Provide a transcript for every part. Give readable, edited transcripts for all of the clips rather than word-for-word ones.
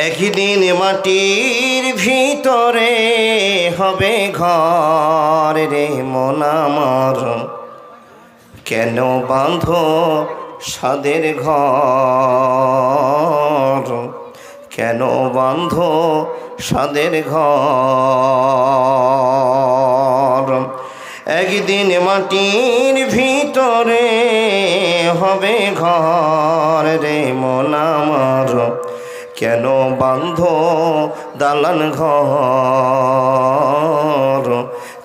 একদিন মাটির ভিতরে হবে ঘর রে মন আমার, কেন বাঁধো সাদের ঘর, কেন বাঁধো সাদের ঘর। একদিন মাটির ভিতরে হবে ঘর রে মন আমার, কেন বাঁধো দালান ঘর,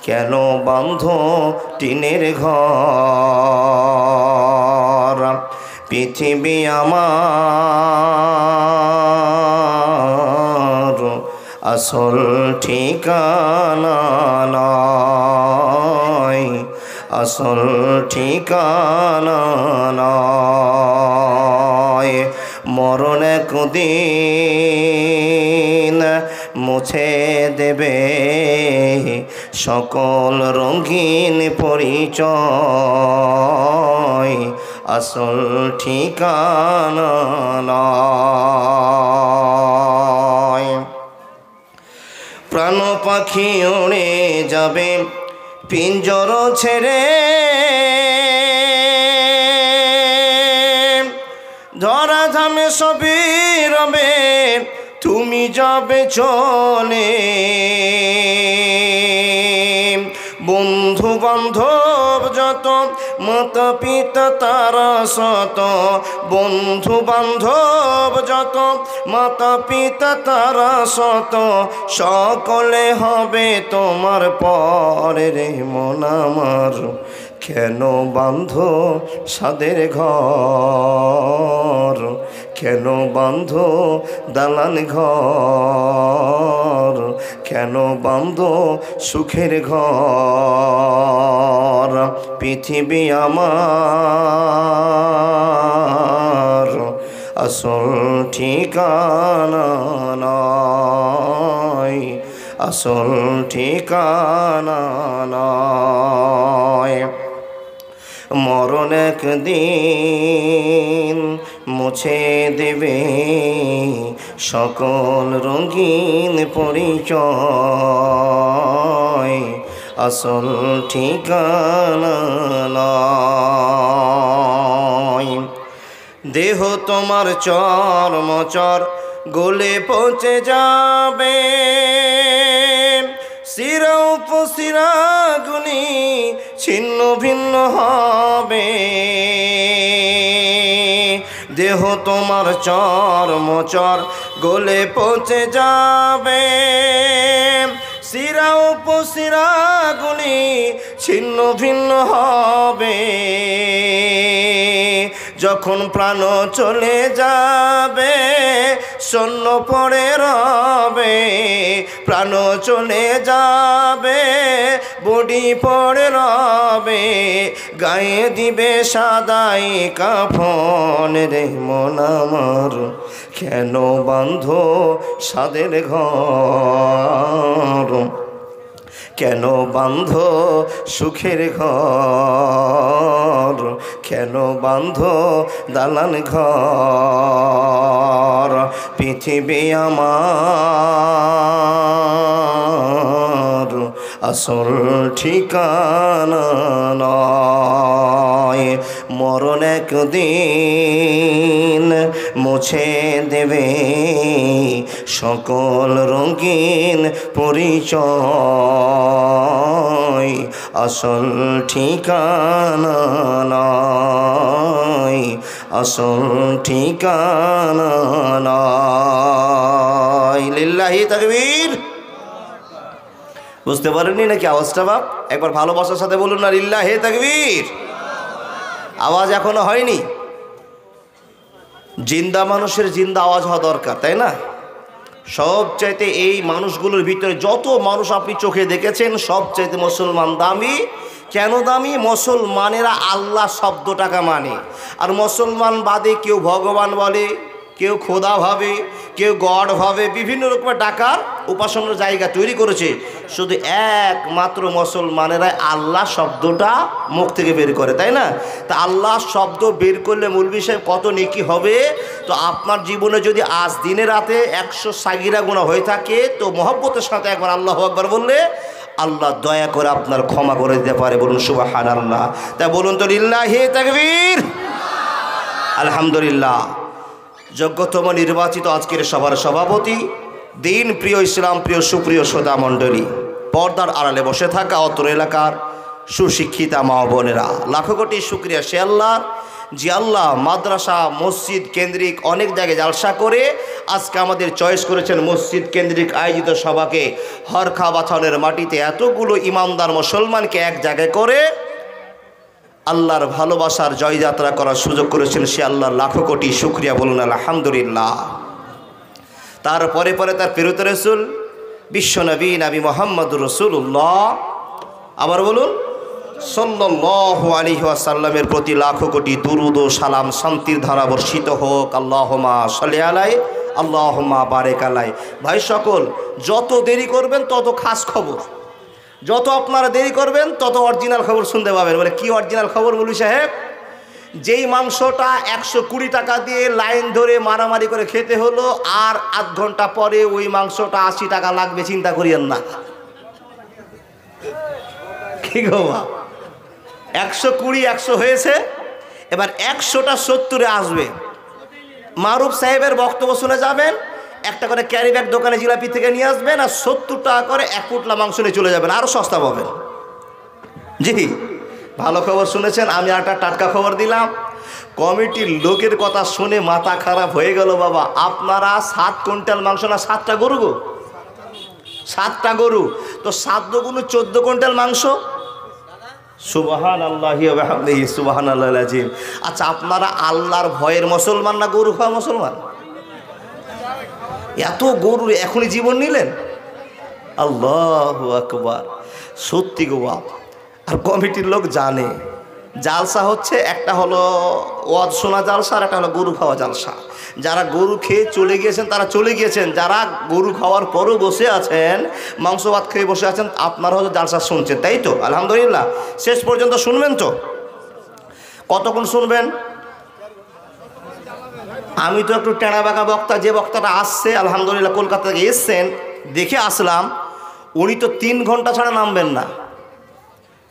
কেন বাঁধো টিনের ঘর। পৃথিবী আমার আসল ঠিকানা নয়, আসল ঠিকানা নয়। মরণ একদিন মুছে দেবে সকল রঙিন পরিচয়, আসল ঠিকানা নয়। প্রাণ পাখি উড়ে যাবে পিঞ্জর ছেড়ে, ধরা ধামে সবই রবে তুমি যাবে চলে। বন্ধু বান্ধব যত, মাতা পিতা তারা শত, বন্ধু বান্ধব যত, মাতা পিতা তারা শত, সকলে হবে তোমার পরে রে মন আমার, কেন বাঁধো সাদের ঘর, কেন বাঁধো দালান ঘর, কেন বাঁধো সুখের ঘর। পৃথিবী আমার আসল ঠিকানা নয়, আসল ঠিকানা নয়। মরণ একদিন মুছে দেবে সকল রঙিন পরিচয়, আসল ঠিকানা নয়। দেহ তোমার চর্মচর গলে পচে যাবে, শিরা উপশিরাগুলি ছিন্ন ভিন্ন হবে। দেহ তোমার চর্মচর গলে পচে যাবে, শিরা উপশিরাগুলি ছিন্ন ভিন্ন হবে। যখন প্রাণ চলে যাবে শূন্য পড়ে রবে, প্রাণ চলে যাবে বডি পড়ে রবে, গায়ে দিবে সাদাই কাফন রে মন আমার, কেন বাঁধো সাদের ঘর, কেন বাঁধো সুখের ঘর, কেন বাঁধো দালান ঘর। পৃথিবী আমার আসল ঠিকানা নয়। মরণ একদিন মুছে দেবে সকল রঙিন পরিচয়, আসল ঠিকানা নয়, আসল ঠিকানা নয়। লিল্লাহি তাকবীর। বুঝতে পারেননি নাকি আওয়াজটা বাপ? একবার ভালোবাসার সাথে বলুন না লিল্লাহি তাকবীর। আওয়াজ এখনো হয়নি। জিন্দা মানুষের জিন্দা আওয়াজ হওয়া দরকার, তাই না? সবচাইতে এই মানুষগুলোর ভিতরে যত মানুষ আপনি চোখে দেখেছেন সবচাইতে মুসলমান দামি। কেন দামি? মুসলমানেরা আল্লাহ শব্দটাকে মানে, আর মুসলমান বাদে কেউ ভগবান বলে, কেউ খোদা ভাবে, কেউ গড ভাবে, বিভিন্ন রকমের ডাকার উপাসনার জায়গা তৈরি করেছে। শুধু একমাত্র মুসলমানেরা আল্লাহ শব্দটা মুখ থেকে বের করে, তাই না? তা আল্লাহ শব্দ বের করলে মৌলভী সাহেব কত নেকি হবে? তো আপনার জীবনে যদি আজ দিনে রাতে 100 সাগিরা গুনাহ হয়ে থাকে, তো মহব্বতের সাথে একবার আল্লাহু আকবার বললে আল্লাহ দয়া করে আপনার ক্ষমা করে দিতে পারে। বলুন সুবহানাল্লাহ। তাই বলুন তো লিল্লাহি তাকবীর, আলহামদুলিল্লাহ। যোগ্যতম নির্বাচিত আজকের সভার সভাপতি, দিন প্রিয়, ইসলাম প্রিয়, সুপ্রিয় শ্রোতা মণ্ডলী, পর্দার আড়ালে বসে থাকা অত্র এলাকার সুশিক্ষিতা মা বোনেরা, লাখো কোটি শুকরিয়া সে আল্লাহ, যে আল্লাহ মাদ্রাসা মসজিদ কেন্দ্রিক অনেক জায়গায় জালসা করে আজকে আমাদের চয়েস করেছেন মসজিদ কেন্দ্রিক আয়োজিত সভাকে হরখা বাছানের মাটিতে এতগুলো ইমানদার মুসলমানকে এক জায়গায় করে আল্লাহর ভালোবাসার জয়যাত্রা করার সুযোগ করেছেন। সে আল্লাহর লাখো কোটি শুকরিয়া, বলুন আলহামদুলিল্লাহ। তারপরে পরে তার প্রেরিত রাসূল বিশ্বনবী নবী মুহাম্মদুর রাসূলুল্লাহ, আবার বলুন সাল্লাল্লাহু আলাইহি ওয়াসাল্লামের প্রতি লাখো কোটি দুরুদ ও সালাম শান্তির ধারা বর্ষিত হোক। আল্লাহুম্মা সাল্লি আলাই, আল্লাহুম্মা বারিক আলাই। ভাই সকল, যত দেরি করবেন তত খাস খবর, যত আপনারা দেরি করবেন তত অরিজিনাল খবর শুনতে পাবেন। বলে কি অরিজিনাল খবর মৌলভী সাহেব? যেই মাংসটা 120 টাকা দিয়ে লাইন ধরে মারামারি করে খেতে হলো, আর আধ ঘন্টা পরে ওই মাংসটা 80 টাকা লাগবে, চিন্তা করিয়েন না। কি গো, 120 100 হয়েছে, এবার 100টা 70-এ আসবে। মারুফ সাহেবের বক্তব্য শুনে যাবেন, একটা করে ক্যারি ব্যাগ দোকানে জিলাপি থেকে নিয়ে আসবেন, আর 70 টাকা করে 1 পুটলা মাংস নিয়ে চলে যাবেন, আরও সস্তা পাবেন। জি, ভালো খবর শুনেছেন। আমি একটা টাটকা খবর দিলাম, কমিটির লোকের কথা শুনে মাথা খারাপ হয়ে গেল। বাবা, আপনারা 7 কুইন্টাল মাংস না 7টা গরু গো, 7টা গরু, তো 7 দুগুণ 14 কুইন্টাল মাংস। সুবহানাল্লাহি ওয়া বিহামদিহি, সুবহানাল্লাহিল আযীম। আচ্ছা, আপনারা আল্লাহর ভয়ের মুসলমান না গরু খাওয়া মুসলমান? এত গরু এখনই জীবন নিলেন, আল্লাহু আকবার। সত্যি গো বাপ। আর কমিটির লোক জানে জালসা হচ্ছে, একটা হলো ওয়াজ শোনা জালসা, আর একটা হলো গরু খাওয়া জালসা। যারা গরু খেয়ে চলে গিয়েছেন তারা চলে গিয়েছেন, যারা গরু খাওয়ার পরও বসে আছেন, মাংস ভাত খেয়ে বসে আছেন, আপনারা হয়তো জালসা শুনছেন, তাই তো? আলহামদুলিল্লাহ। শেষ পর্যন্ত শুনবেন তো? কতক্ষণ শুনবেন? আমি তো একটু টেনা বাঁকা বক্তা, যে বক্তাটা আসছে আলহামদুলিল্লাহ কলকাতা থেকে এসছেন, দেখে আসলাম উনি তো 3 ঘন্টা ছাড়া নামবেন না।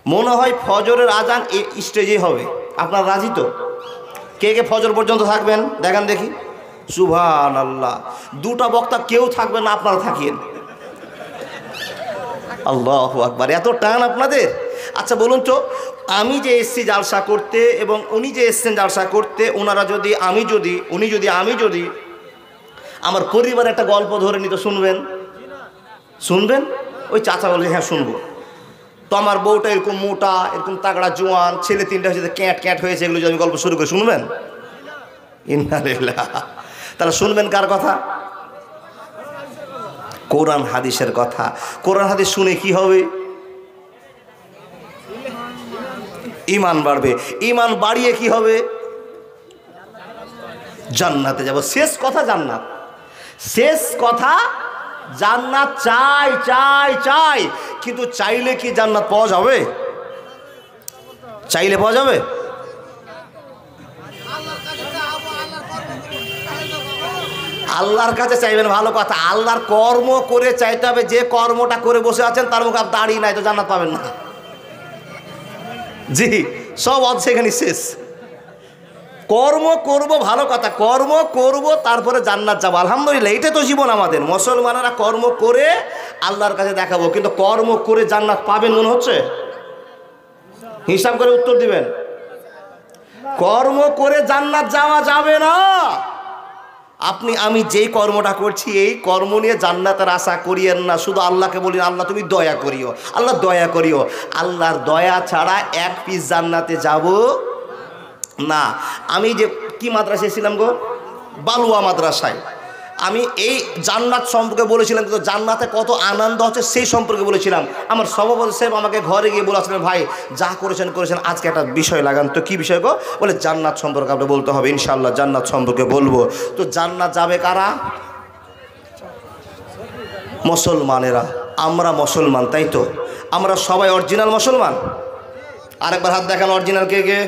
মনে হয় ফজরের আজান এই স্টেজেই হবে। আপনারা রাজি তো? কে কে ফজর পর্যন্ত থাকবেন দেখান দেখি। সুবহানাল্লাহ। 2টা বক্তা কেউ থাকবেন না, আপনারা থাকিয়েন। আল্লাহু আকবার। এত টান আপনাদের। আচ্ছা বলুন তো, আমি যে এসছি জালসা করতে এবং উনি যে এসছেন জালসা করতে, ওনারা যদি আমি যদি আমার পরিবারের একটা গল্প ধরে নিত, শুনবেন? শুনবেন? ওই চাচা বলে হ্যাঁ শুনবো। তো আমার বউটা এরকম মোটা, এরকম তাগড়া জোয়ান, ছেলে 3টা হয়েছে, ক্যাট ক্যাট হয়েছে, এগুলো যদি আমি গল্প শুরু করে শুনবেন? ইন্নালিল্লাহ। তাহলে শুনবেন কার কথা? কোরআন হাদিসের কথা। কোরআন হাদিস শুনে কি হবে? ঈমান বাড়বে। ঈমান বাড়িয়ে কি হবে? জান্নাতে যাব। শেষ কথা জান্নাত, শেষ কথা জান্নাত। চাই চাই চাই, কিন্তু চাইলে কি জান্নাত পাওয়া যাবে? চাইলে পাওয়া যাবে? আল্লাহর কাছে চাইবেন, ভালো কথা। আল্লাহর কর্ম করে চাইতে হবে। যে কর্মটা করে বসে আছেন তার মুখে দাঁড়িয়ে নাই, তো জান্নাত পাবেন না। জি, সব সেখানে শেষ। কর্ম করব, ভালো কথা, কর্ম করব, তারপরে জান্নাত যাব। আলহামদুলিল্লাহ, এটাই তো জীবন আমাদের। মুসলমানেরা কর্ম করে আল্লাহর কাছে দেখাবো, কিন্তু কর্ম করে জান্নাত পাবেন মনে হচ্ছে? হিসাব করে উত্তর দিবেন। কর্ম করে জান্নাত যাওয়া যাবে না। আপনি আমি যেই কর্মটা করছি, এই কর্ম নিয়ে জান্নাতের আশা করিয়েন না। শুধু আল্লাহকে বলি, আল্লাহ তুমি দয়া করিও, আল্লাহ দয়া করিও। আল্লাহর দয়া ছাড়া 1 পিস জান্নাতে যাব না। আমি যে কি মাদ্রাসায় ছিলাম গো? বালুয়া মাদ্রাসায়। আমি এই জান্নাত সম্পর্কে বলেছিলাম, কিন্তু জান্নাতে কত আনন্দ হচ্ছে সেই সম্পর্কে বলেছিলাম। আমার সভাপতি সাহেব আমাকে ঘরে গিয়ে বলেছিলেন, ভাই যা করেছেন আজকে একটা বিষয় লাগান। তো কী বিষয় গো? বলে জান্নাত সম্পর্কে আপনি বলতে হবে। ইনশাআল্লাহ জান্নাত সম্পর্কে বলবো। তো জান্নাত যাবে কারা? মুসলমানেরা। আমরা মুসলমান, তাই তো? আমরা সবাই অরিজিনাল মুসলমান। আরেকবার হাত দেখান, অরিজিনাল কে কে?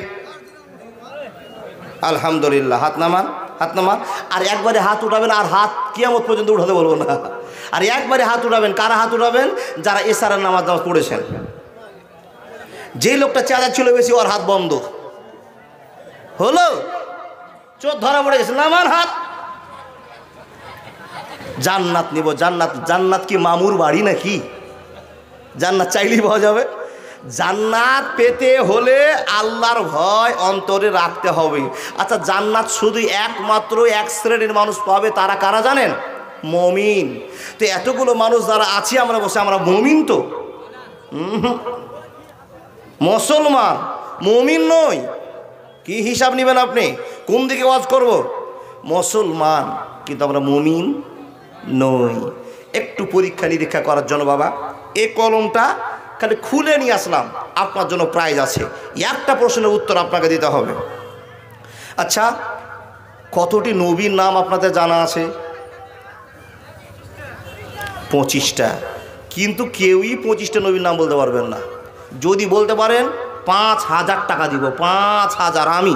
আলহামদুলিল্লাহ। হাত নামান, হাত নামান। আর একবারে হাত উঠাবেন, আর হাত কিয়ামত পর্যন্ত উঠাতে বলবো না। আর একবারে হাত উঠাবেন। কারা হাত উঠাবেন? যারা এশারের নামাজ পড়েছেন। যেই লোকটা চেহারা ছিল বেশি, ওর হাত বন্ধ হলো, চোখ ধরা পড়ে গেছে। নামান হাত। জান্নাত নিব। জান্নাত, জান্নাত কি মামুর বাড়ি নাকি? জান্নাত চাইলেই পাওয়া যাবে? জান্নাত পেতে হলে আল্লাহর ভয় অন্তরে রাখতে হবে। আচ্ছা, জান্নাত শুধু একমাত্র এক শ্রেণীর মানুষ পাবে, তারা কারা জানেন? মুমিন। তো এতগুলো মানুষ যারা আছি আমরা বসে, আমরা মুমিন তো? মুসলমান, মুমিন নই। কি হিসাব নেবেন আপনি? কোন দিকে ওয়াজ করব? মুসলমান, কিন্তু আমরা মুমিন নই। একটু পরীক্ষা নিরীক্ষা করার জন্য বাবা এই কলমটা খালি খুলে নিয়ে আসলাম, আপনার জন্য প্রাইজ আছে। একটা প্রশ্নের উত্তর আপনাকে দিতে হবে। আচ্ছা, কতটি নবীর নাম আপনাদের জানা আছে? 25টা। কিন্তু কেউই 25টা নবীর নাম বলতে পারবেন না। যদি বলতে পারেন 5,000 টাকা দিব। 5,000। আমি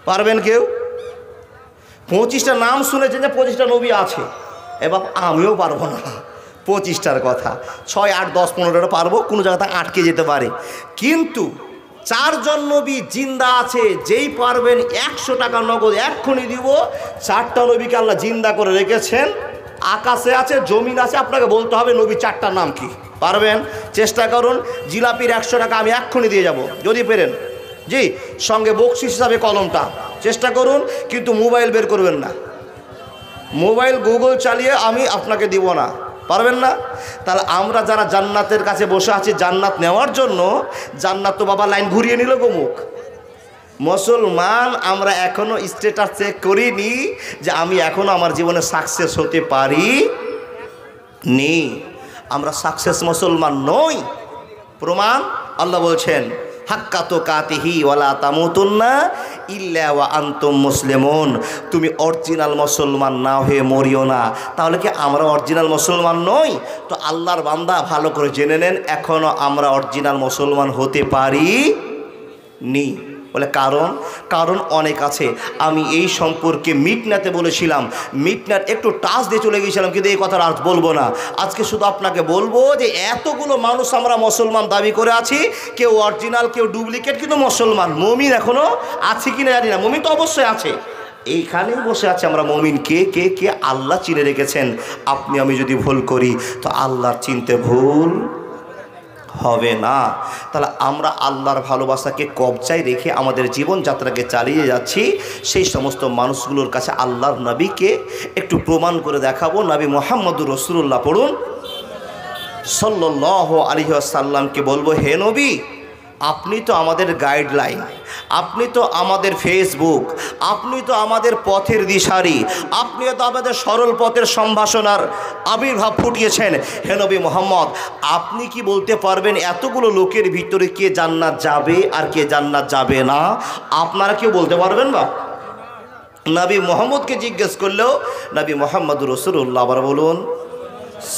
পারবেন কেউ? 25টা নাম শুনেছেন যে 25টা নবী আছে, এবার আমিও পারবো না 25টার কথা। 6, 8, 10, 15টা পারবো, কোনো জায়গাতে আটকে যেতে পারে। কিন্তু 4 জন নবী জিন্দা আছে, যেই পারবেন 100 টাকা নগদ এক্ষুনি দিব। 4টা নবীকে আল্লাহ জিন্দা করে রেখেছেন, আকাশে আছে, জমিন আছে। আপনাকে বলতে হবে নবী 4টার নাম কি। পারবেন? চেষ্টা করুন। জিলাপির 100 টাকা আমি এক্ষুনি দিয়ে যাব যদি পেরেন। জি, সঙ্গে বকশিস হিসাবে কলমটা। চেষ্টা করুন, কিন্তু মোবাইল বের করবেন না। মোবাইল গুগল চালিয়ে আমি আপনাকে দিব না। পারবেন না? তাহলে আমরা যারা জান্নাতের কাছে বসে আছি জান্নাত নেওয়ার জন্য, জান্নাত তো বাবা লাইন ঘুরিয়ে নিল গোমুখ। মুসলমান আমরা এখনো স্ট্যাটাস চেক করিনি যে আমি এখনো আমার জীবনে সাকসেস হতে পারি নি। আমরা সাকসেস মুসলমান নই। প্রমাণ আল্লাহ বলছেন, হাক্কা তুকাতিহি ওয়ালা তামুতুন্না ইল্লা ওয়া আনতুম মুসলিমুন। তুমি অরিজিনাল মুসলমান না হয়ে মরিও না। তাহলে কি আমরা অরিজিনাল মুসলমান নই? তো আল্লাহর বান্দা ভালো করে জেনে নেন, এখনো আমরা অরিজিনাল মুসলমান হতে পারি নি। বলে কারণ অনেক আছে। আমি এই সম্পর্কে মিটনাতে বলেছিলাম, মিটনাট একটু টাচ দিয়ে চলে গিয়েছিলাম, কিন্তু এই কথার আর বলবো না। আজকে শুধু আপনাকে বলবো যে এতগুলো মানুষ আমরা মুসলমান দাবি করে আছি, কেউ অরিজিনাল কেউ ডুপ্লিকেট, কিন্তু মুসলমান। মুমিন এখনো আছে কিনা জানি না, মুমিন তো অবশ্যই আছে। এইখানেই বসে আছে আমরা মুমিন। কে আল্লাহ চিনে রেখেছেন। আপনি আমি যদি ভুল করি তো আল্লাহর চিনতে ভুল হবে না। তাহলে আমরা আল্লাহর ভালোবাসাকে কবজায় রেখে আমাদের জীবনযাত্রাকে চালিয়ে যাচ্ছি। সেই সমস্ত মানুষগুলোর কাছে আল্লাহর নবীকে একটু প্রমাণ করে দেখাবো। নবী মুহাম্মদুর রাসূলুল্লাহ পড়ুন সাল্লাল্লাহু আলাইহি ওয়াসাল্লামকে বলবো, হে নবী, আপনি তো আমাদের গাইডলাইন, আপনি তো আমাদের ফেসবুক, আপনি তো আমাদের পথের দিশারি, আপনিও তো আমাদের সরল পথের সম্ভাষণার আবির্ভাব ফুটিয়েছেন। হে নবী মুহাম্মদ, আপনি কি বলতে পারবেন এতগুলো লোকের ভিতরে কে জান্নাত যাবে আর কে জান্নাত যাবে না? আপনারা কেউ বলতে পারবেন না? নবী মুহাম্মদকে জিজ্ঞেস করলেও নবী মুহাম্মদুর রাসূলুল্লাহ আবার বলুন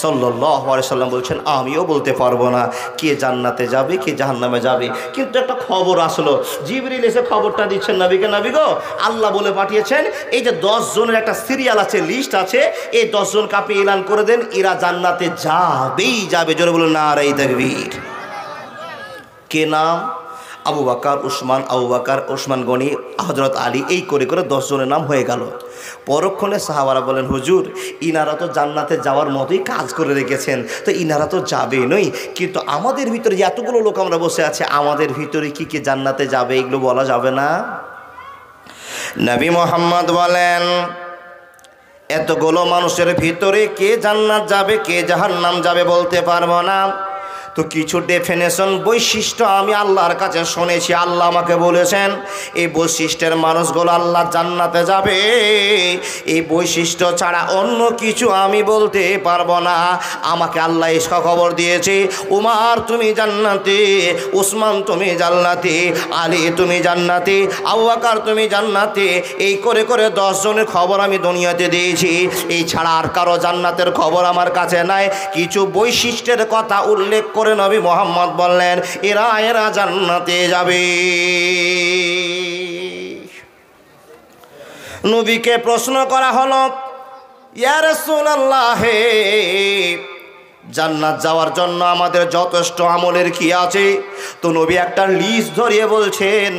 সাল্লাল্লাহু আলাইহি সাল্লাম বলছেন, আমিও বলতে পারবো না কে জান্নাতে যাবে কে জাহান্নামে যাবে। কিন্তু একটা খবর আসলো, জিবরিল এসে খবরটা দিচ্ছেন নবীকে, নবী গো, আল্লাহ বলে পাঠিয়েছেন এই যে 10 জনের একটা সিরিয়াল আছে, লিস্ট আছে, এই 10 জনকে আপনি এলান করে দেন, এরা জান্নাতে যাবেই যাবে। জোরে বলুন নারায়ে তাকবীর। কে নাম? আবু বকর, উসমান গনি, হযরত আলী, এই করে 10 জনের নাম হয়ে গেল। পরক্ষণে সাহাবারা বলেন, হুজুর, ইনারা তো জান্নাতে যাওয়ার মতোই কাজ করে রেখেছেন, তো ইনারা তো যাবে নই, কিন্তু আমাদের ভিতরে যে এতগুলো লোক আমরা বসে আছি, আমাদের ভিতরে কি কে জান্নাতে যাবে এগুলো বলা যাবে না? নবী মুহাম্মদ বলেন, এতগুলো মানুষের ভিতরে কে জান্নাত যাবে কে জাহান্নাম যাবে বলতে পারবো না, তো কিছু ডেফিনেশন বৈশিষ্ট্য আমি আল্লাহর কাছে শুনেছি। আল্লাহ আমাকে বলেছেন এই বৈশিষ্ট্যের মানুষগুলো আল্লাহ জান্নাতে যাবে, এই বৈশিষ্ট্য ছাড়া অন্য কিছু আমি বলতে পারবো না। আমাকে আল্লাহ ইসকা খবর দিয়েছে, উমার তুমি জান্নাতি, উসমান তুমি জান্নাতি, আলী তুমি জান্নাতি, আবু বকর তুমি জান্নাতি। এই করে করে 10 জনের খবর আমি দুনিয়াতে দিয়েছি। এই ছাড়া আর কারো জান্নাতের খবর আমার কাছে নাই। কিছু বৈশিষ্ট্যের কথা উল্লেখ করে নবী মুহাম্মদ বললেন এরা এরা জান্নাতে যাবে। নবীকে প্রশ্ন করা হলো, ইয়া রাসূলুল্লাহ, জান্নাত যাওয়ার জন্য আমাদের যথেষ্ট আমলের কি আছে? তো নবী একটা লিস্ট ধরিয়ে বলছেন,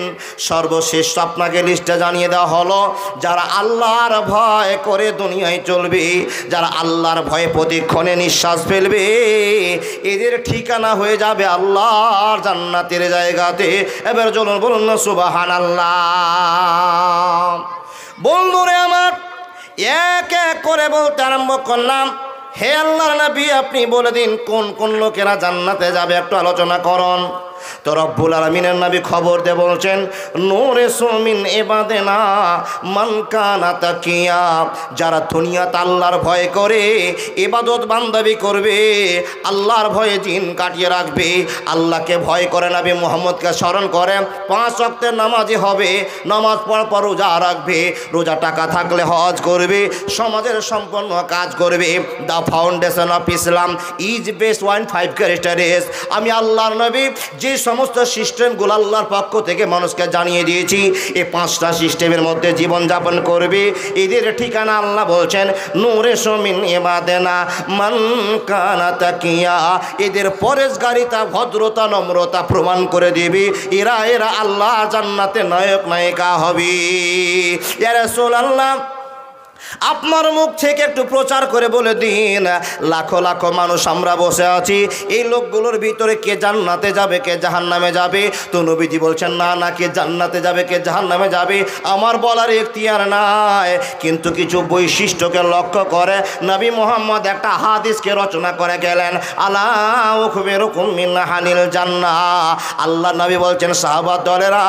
সর্বশেষ আপনাকে লিস্টটা জানিয়ে দেওয়া হলো, যারা আল্লাহর ভয় করে দুনিয়ায় চলবে, যারা আল্লাহর ভয়ে প্রতিক্ষণে নিঃশ্বাস ফেলবে, এদের ঠিকানা হয়ে যাবে আল্লাহর জান্নাতের জায়গাতে। এবার চলুন বলুন না সুবহানাল্লাহ। বন্ধুরে আমার, এক এক করে বলতে আরম্ভ করলাম, হে আল্লাহর নবী আপনি বলে দিন কোন কোন লোকেরা জান্নাতে যাবে, একটু আলোচনা করুন। তো রব্বুল আলামিনের নবী খবর দিয়ে বলছেন, নূরে সুমিন ইবাদিনা মান কানা তাকিয়া, যারা দুনিয়াতে আল্লাহর ভয় করে ইবাদত বান্দাবি করবে, আল্লাহর ভয়ে দিন কাটিয়ে রাখবে, আল্লাহকে ভয় করে নবী মুহাম্মদকে স্মরণ করে, 5 ওয়াক্তের নামাজি হবে, নামাজ পড়ার পর রোজা রাখবে, রোজা টাকা থাকলে হজ করবে, সমাজের সম্পন্ন কাজ করবে। The foundation of Islam is best on 5 characteristics. আমি আল্লাহর নবী যে সমস্ত সিস্টেমগুলো আল্লাহর পক্ষ থেকে মানুষকে জানিয়ে দিয়েছি, এই 5টা সিস্টেমের মধ্যে জীবনযাপন করবে, এদের ঠিকানা আল্লাহ বলছেন নূরে সুমিন ইবাদিনা মান কানা তাকিয়া। এদের পরেশগারিতা, ভদ্রতা, নম্রতা প্রমাণ করে দিবি, এরা এরা আল্লাহ জান্নাতে নায়ক নায়িকা হবে। ইয়া রাসূলুল্লাহ, আপনার মুখ থেকে একটু প্রচার করে বলে দিন, লাখো লাখো মানুষ আমরা বসে আছি, এই লোকগুলোর ভিতরে কে জান্নাতে যাবে, কে জাহান্নামে যাবে? তো নবীজি বলছেন না না, কে জান্নাতে যাবে কে জাহান্নামে যাবে আমার বলার এখতিয়ার নাই। কিন্তু কিছু বৈশিষ্ট্যকে লক্ষ্য করে নবী মুহাম্মদ একটা হাদিসকে রচনা করে গেলেন, আলা উখবিরুকুম মিন হানিল জান্নাহ। আল্লাহ নবী বলছেন, সাহাবা দলেরা,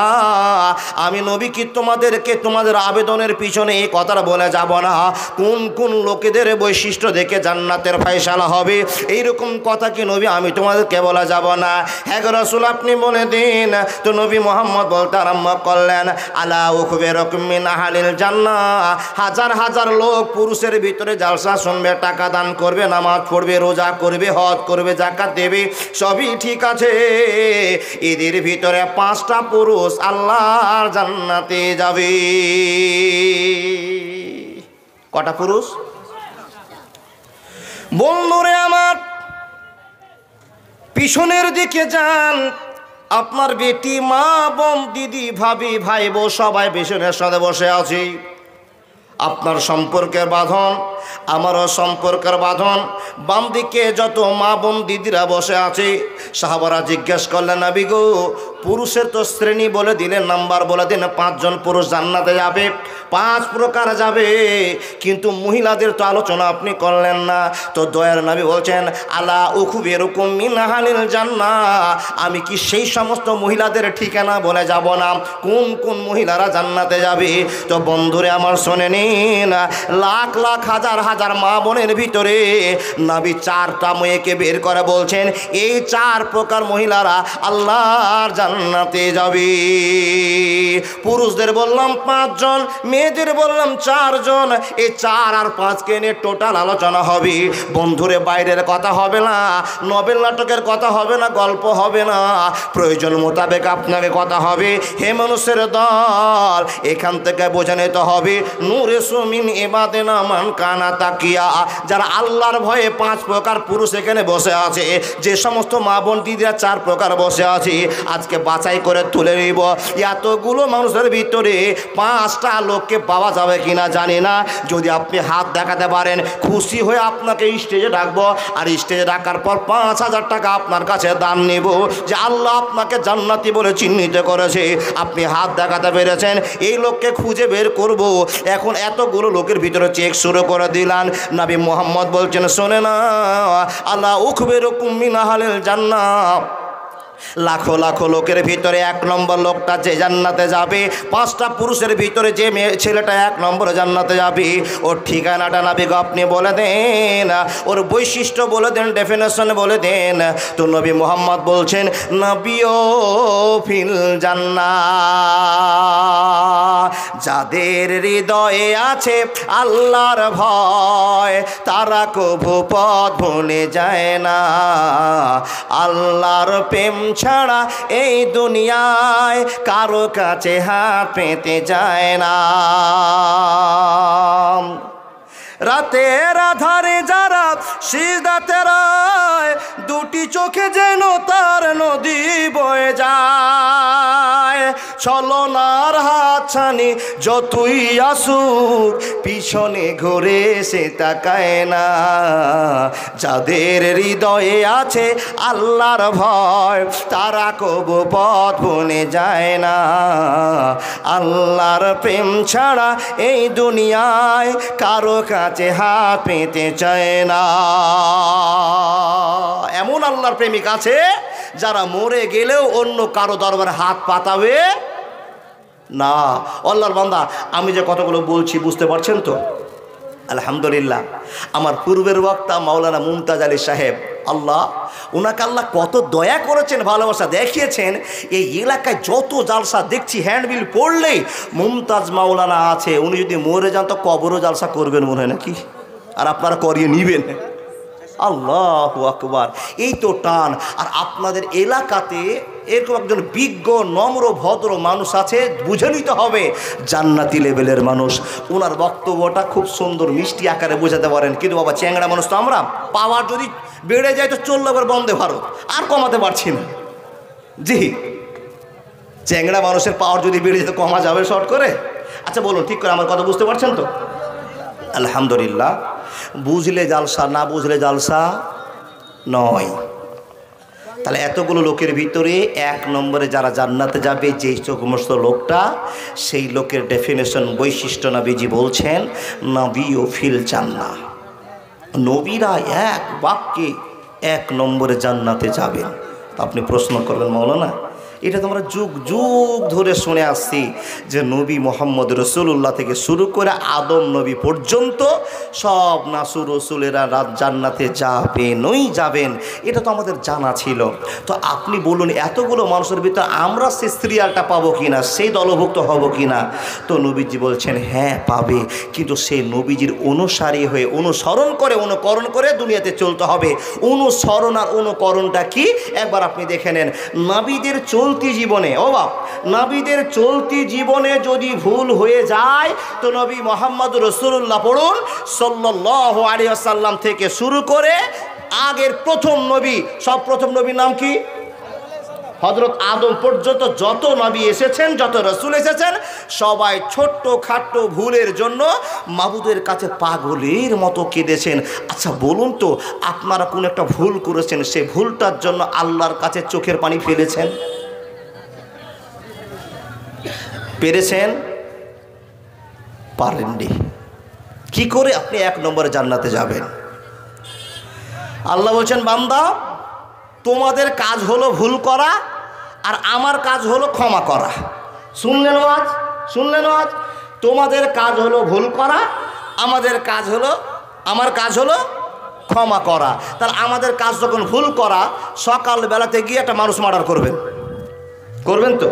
আমি নবী কি তোমাদেরকে তোমাদের আবেদনের পিছনে এই কথাটা বলে যাব না কোন কোন লোকেদের বৈশিষ্ট্য দেখে জান্নাতের ফয়সালা হবে? এইরকম কথা কি নবী আমি তোমাদেরকে বলা যাব না? হ্যাঁ রাসূল আপনি বলে দিন। তো নবী মুহাম্মদ বলতে আরম্ভ করলেন, আলা উখবিরুকুম মিন আহলিল জান্নাহ। হাজার হাজার লোক পুরুষের ভিতরে জালসা শুনবে, টাকা দান করবে, নামাজ পড়বে, রোজা করবে, হজ করবে, যাকাত দেবে, সবই ঠিক আছে। এদের ভিতরে 5টা পুরুষ আল্লাহর জান্নাতে যাবে। কটা পুরুষ? বন্ধুরে আমার, পিছনের দিকে যান, আপনার বেটি, মা, বোন, দিদি, ভাবি, ভাই, বউ সবাই পিছনের সাথে বসে আছি। আপনার সম্পর্কের বাঁধন, আমারও সম্পর্কের বাঁধন। বাম দিকে যত মা বোন দিদিরা বসে আছে, সাহাবারা জিজ্ঞেস করলেন, নবী গো, পুরুষের তো শ্রেণী বলে দিলেন, নাম্বার বলে দিলেন, 5 জন পুরুষ জান্নাতে যাবে, 5 প্রকার যাবে, কিন্তু মহিলাদের তো আলোচনা আপনি করলেন না। তো দয়ার নবী বলছেন, আলা উখবিরুকুম মিন আহলিল জান্নাহ। আমি কি সেই সমস্ত মহিলাদের ঠিকানা বলে যাব না কোন কোন মহিলারা জান্নাতে যাবে? তো বন্ধুরে আমার শুনে নিন, লাখ লাখ হাজার হাজার মা বোনের ভিতরে নবী 4টা মেয়েকে বের করে বলছেন, এই 4 প্রকার মহিলারা আল্লাহর জান্নাতে যাবে। পুরুষদের বললাম 5 জন, মেয়েদের বললাম 4 জন। এই 4 আর 5কে নিয়ে টোটাল আলোচনা হবে। বন্ধুরে বাইরের কথা হবে না, নবেল নাটকের কথা হবে না, গল্প হবে না, প্রয়োজন মোতাবেক আপনাকে কথা হবে। হে মানুষের দল, এখান থেকে বোঝা নিতে হবে নূরে সুমিন ইবাদিনা মান কানা তাকিয়া। যারা আল্লাহর ভয়ে 5 প্রকার পুরুষ এখানে বসে আছে, যে সমস্ত মা বোন দিদিরা 4 প্রকার বসে আছে, আজকে বাছাই করে তুলে নিব। এতগুলো মানুষের ভিতরে 5টা লোককে পাওয়া যাবে কিনা জানি না। যদি আপনি হাত দেখাতে পারেন খুশি হয়ে আপনাকে স্টেজে ডাকবো, আর স্টেজে ডাকার পর 5,000 টাকা আপনার কাছে দান নিব, যে আল্লাহ আপনাকে জান্নাতি বলে চিহ্নিত করেছে। আপনি হাত দেখাতে পেরেছেন, এই লোককে খুঁজে বের করব। এখন এতগুলো লোকের ভিতরে চেক শুরু করে দিলেন। নবী মুহাম্মদ বলছেন, শোনে না, আল্লাহ উখবিরুকুম মিন আহলিল জান্নাহ, লাখো লাখো লোকের ভিতরে 1 নম্বর লোকটা যে জান্নাতে যাবে, 5টা পুরুষের ভিতরে যে ছেলেটা 1 নম্বরে জান্নাতে যাবে, ওর ঠিকানাটা নবী গো আপনি বলে দেন, ওর বৈশিষ্ট্য বলে দেন, ডেফিনেশন বলে দেন। তো নবী মুহাম্মদ বলছেন, নবীও ফিল জান্নাহ, যাদের হৃদয়ে আছে আল্লাহর ভয়, তারা কভু পথ ভুলে যায় না, আল্লাহর প্রেম ছাড়া এই দুনিয়ায় কারো কাছে হাত পেতে যায় না। রাতের আধারে যারা সিজদাতে রয়, 2টি চোখে যেন তার নদী বয়ে যায়। ছলনার হাতছানি যতই আসুক, পিছনে ঘুরে সে তাকায় না, যাদের হৃদয়ে আছে আল্লাহর ভয়, তারা কবু পথ ভুলে যায় না, আল্লাহর প্রেম ছাড়া এই দুনিয়ায় কারো কাছে হাত পেতে চায় না। এমন আল্লাহর প্রেমিক আছে যারা মরে গেলেও অন্য কারো দরবারে হাত পাতাবে না। আল্লাহর বান্দা, আমি যে কতগুলো বলছি বুঝতে পারছেন তো? আলহামদুলিল্লাহ। আমার পূর্বের বক্তা মাওলানা মুমতাজ আলী সাহেব, আল্লাহ ওনাকে আল্লাহ কত দয়া করেছেন, ভালোবাসা দেখিয়েছেন। এই এলাকায় যত জালসা দেখছি, হ্যান্ডবিল পড়লেই মুমতাজ মাওলানা আছে, উনি যদি মরে যান তো কবরও জালসা করবেন মনে হয় নাকি, আর আপনারা করিয়ে নিবেন। আল্লাহু আকবার, এই তো টান। আর আপনাদের এলাকাতে এরকম একজন বিজ্ঞ নম্র ভদ্র মানুষ আছে, বুঝে নিতে হবে জান্নাতি লেভেলের মানুষ। ওনার বক্তব্যটা খুব সুন্দর মিষ্টি আকারে বোঝাতে পারেন, কিন্তু বাবা চ্যাংড়া মানুষ তো আমরা, পাওয়ার যদি বেড়ে যায় তো চললো এবার বন্দে ভারত, আর কমাতে পারছি না। জি, চ্যাংড়া মানুষের পাওয়ার যদি বেড়ে যায় তো কমা যাবে শর্ট করে? আচ্ছা বলুন ঠিক করে, আমার কথা বুঝতে পারছেন তো? আলহামদুলিল্লাহ। বুঝলে জালসা, না বুঝলে জালসা নয়। তাহলে এতগুলো লোকের ভিতরে 1 নম্বরে যারা জান্নাতে যাবে, যেই সমস্ত লোকটা, সেই লোকের ডেফিনেশন, বৈশিষ্ট্য নবীজি বলছেন, নবীও ফিল জান্নাহ, নবীরা 1 বাক্যে 1 নম্বরে জান্নাতে যাবেন। আপনি প্রশ্ন করবেন, মাওলানা এটা তো আমরা যুগ যুগ ধরে শুনে আসছি যে নবী মোহাম্মদ রসুল্লাহ থেকে শুরু করে আদম নবী পর্যন্ত সব নাসুর রসুলেরা জান্নাতে যাবেনই যাবেন, এটা তো আমাদের জানা ছিল। তো আপনি বলুন, এতগুলো মানুষের ভিতরে আমরা সেই সিরিয়ালটা পাবো কিনা, সেই দলভুক্ত হব কিনা? তো নবীজি বলছেন, হ্যাঁ পাবে, কিন্তু সেই নবীজির অনুসারী হয়ে অনুসরণ করে অনুকরণ করে দুনিয়াতে চলতে হবে। অনুসরণ আর অনুকরণটা কি একবার আপনি দেখে নেন। নবীদের চলতি জীবনে, ও বাপ, নবীদের চলতি জীবনে যদি ভুল হয়ে যায় তো নবী মোহাম্মদ রসুল্লাহ পড়ুন সাল্লাল্লাহু আলাইহি ওয়াসাল্লাম থেকে শুরু করে আগের প্রথম নবী, সব প্রথম নবীর নাম কি? হযরত আদম পর্যন্ত যত নবী এসেছেন, যত রসুল এসেছেন, সবাই ছোট্ট খাট্ট ভুলের জন্য মাবুদের কাছে পাগলের মতো কেঁদেছেন। আচ্ছা বলুন তো, আপনারা কোন একটা ভুল করেছেন, সেই ভুলটার জন্য আল্লাহর কাছে চোখের পানি ফেলেছেন? পেরেছেন? পারেননি। কি করে আপনি 1 নম্বরে জান্নাতে যাবেন? আল্লাহ বলছেন, বান্দা তোমাদের কাজ হলো ভুল করা, আর আমার কাজ হলো ক্ষমা করা। শুনলেন আজ? শুনলেন আজ? তোমাদের কাজ হলো ভুল করা, আমার কাজ হলো ক্ষমা করা। তাহলে আমাদের কাজ যখন ভুল করা, সকালবেলাতে গিয়ে একটা মানুষ মার্ডার করবেন তো?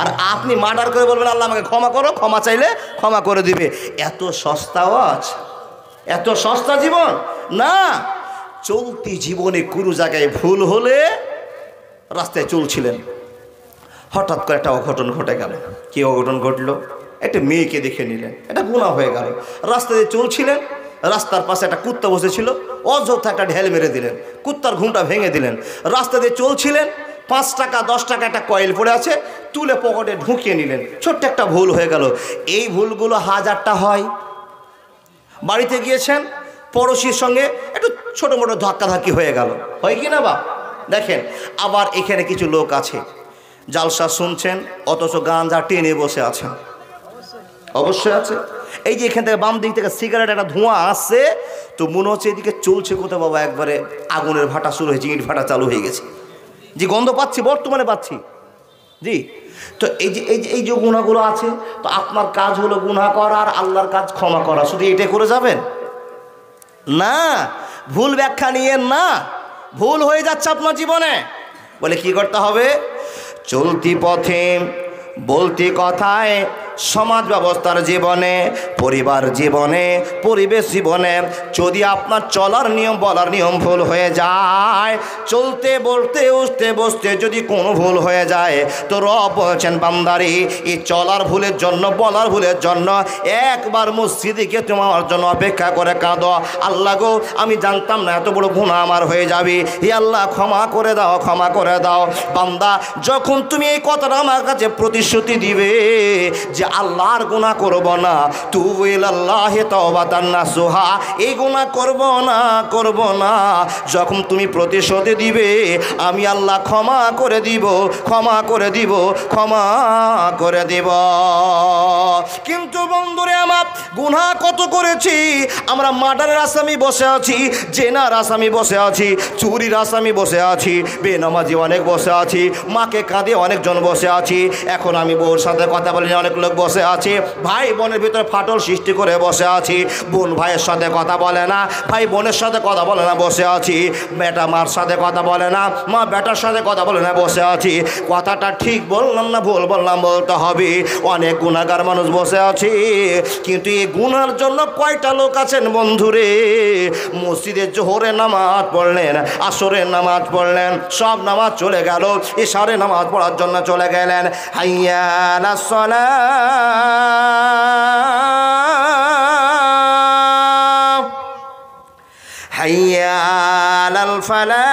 আর আপনি মার্ডার করে বলবেন আল্লাহ আমাকে ক্ষমা করো, ক্ষমা চাইলে ক্ষমা করে দিবে। এত সস্তা আওয়াজ, এত সস্তা জীবন না। চলতি জীবনে কোনো জায়গায় ভুল হলে, রাস্তায় চলছিলেন, হঠাৎ করে একটা অঘটন ঘটে গেল। কি অঘটন ঘটলো? একটা মেয়েকে দেখে নিলেন, এটা গুনাহ হয়ে গেল। রাস্তায় চলছিলেন, রাস্তার পাশে একটা কুত্তা বসেছিল, অযথা একটা ঢেল মেরে দিলেন, কুত্তার ঘুমটা ভেঙে দিলেন। রাস্তা দিয়ে চলছিলেন, 5 টাকা 10 টাকা একটা কয়েল পড়ে আছে, তুলে পকেটে ঢুকিয়ে নিলেন। ছোট্ট একটা ভুল হয়ে গেল। এই ভুলগুলো হাজারটা হয়। বাড়িতে গিয়েছেন, পড়োশির সঙ্গে একটু ছোটো মোটো ধাক্কাধাক্কি হয়ে গেল, হয় কি না বা? দেখেন, আবার এখানে কিছু লোক আছে জালসা শুনছেন অথচ গাঁজা টেনে বসে আছেন। অবশ্যই আছে। এই যে এখান থেকে বাম দিক থেকে সিগারেট একটা ধোঁয়া আসছে, তো মনে হচ্ছে এদিকে চলছে কোথাও বাবা, একবারে আগুনের ভাটা শুরু হয়েছে, ইট ভাটা চালু হয়ে গেছে। যে গন্ধ পাচ্ছি, বর্তমানে পাচ্ছি। জি, তো এই যে গুনাহগুলো আছে, তো আপনার কাজ হলো গুনাহ করা আর আল্লাহর কাজ ক্ষমা করা, শুধু এটাই করে যাবেন না। ভুল ব্যাখ্যা নিয়ে না, ভুল হয়ে যাচ্ছে আপনার জীবনে, বলে কি করতে হবে? চলতি পথে বলতি কথায়, সমাজ ব্যবস্থার জীবনে, পরিবার জীবনে, পরিবেশ জীবনে যদি আপনার চলার নিয়ম বলার নিয়ম ভুল হয়ে যায়, চলতে বলতে উঠতে বসতে যদি কোনো ভুল হয়ে যায়, তো রব বলছেন বান্দারি এই চলার ভুলের জন্য বলার ভুলের জন্য একবার মসজিদে গিয়ে তোমার জন্য অপেক্ষা করে কাঁদো, আল্লাহ গো আমি জানতাম না এত বড় গুনাহ আমার হয়ে যাবে, হে আল্লাহ ক্ষমা করে দাও, ক্ষমা করে দাও। বান্দা যখন তুমি এই কথাটা আমার কাছে প্রতিশ্রুতি দিবে যে আল্লাহর গুনাহ করব না, তুবু ইলাল্লাহি তাওবাতান নাসুহা, এই গুনাহ করব না, যখন তুমি প্রতিশ্রুতি দিবে আমি আল্লাহ ক্ষমা করে দিব, ক্ষমা করে দিব, ক্ষমা করে দিব। কিন্তু বন্ধুরে আমার, গুনাহ কত করেছি আমরা। মার্ডারের আসামি বসে আছি, জেনার আসামি বসে আছি, চুরির আসামি বসে আছি, বেনামাজি অনেক বসে আছি, মাকে কাঁদে অনেকজন বসে আছি, এখন আমি বউর সাথে কথা বলি অনেক লোক বসে আছে, ভাই বোনের ভিতরে ফাটল সৃষ্টি করে বসে আছি, বোন ভাইয়ের সাথে কথা বলে না, ভাই বোনের সাথে কথা বলে না বসে আছি, বেটা মার সাথে কথা বলে না, মা বেটার সাথে কথা বলে না বসে আছি। কথাটা ঠিক বললাম না ভুল বললাম বলতে হবে। অনেক গুনাহগার মানুষ বসে আছি, কিন্তু এই গুনার জন্য কয়টা লোক আছেন বন্ধুরে? মসজিদে জোহরের নামাজ পড়লেন, আসরের নামাজ পড়লেন, সব নামাজ চলে গেল, ইশারের নামাজ পড়ার জন্য চলে গেলেন, হাইয়া আলাস সালাহ, হাইয়া আলাল ফালাহ,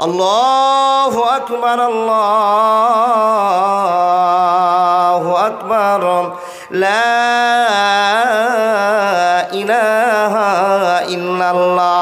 আল্লাহু আকবার, আল্লাহু আকবার, লা ইলাহা ইল্লাল্লাহ।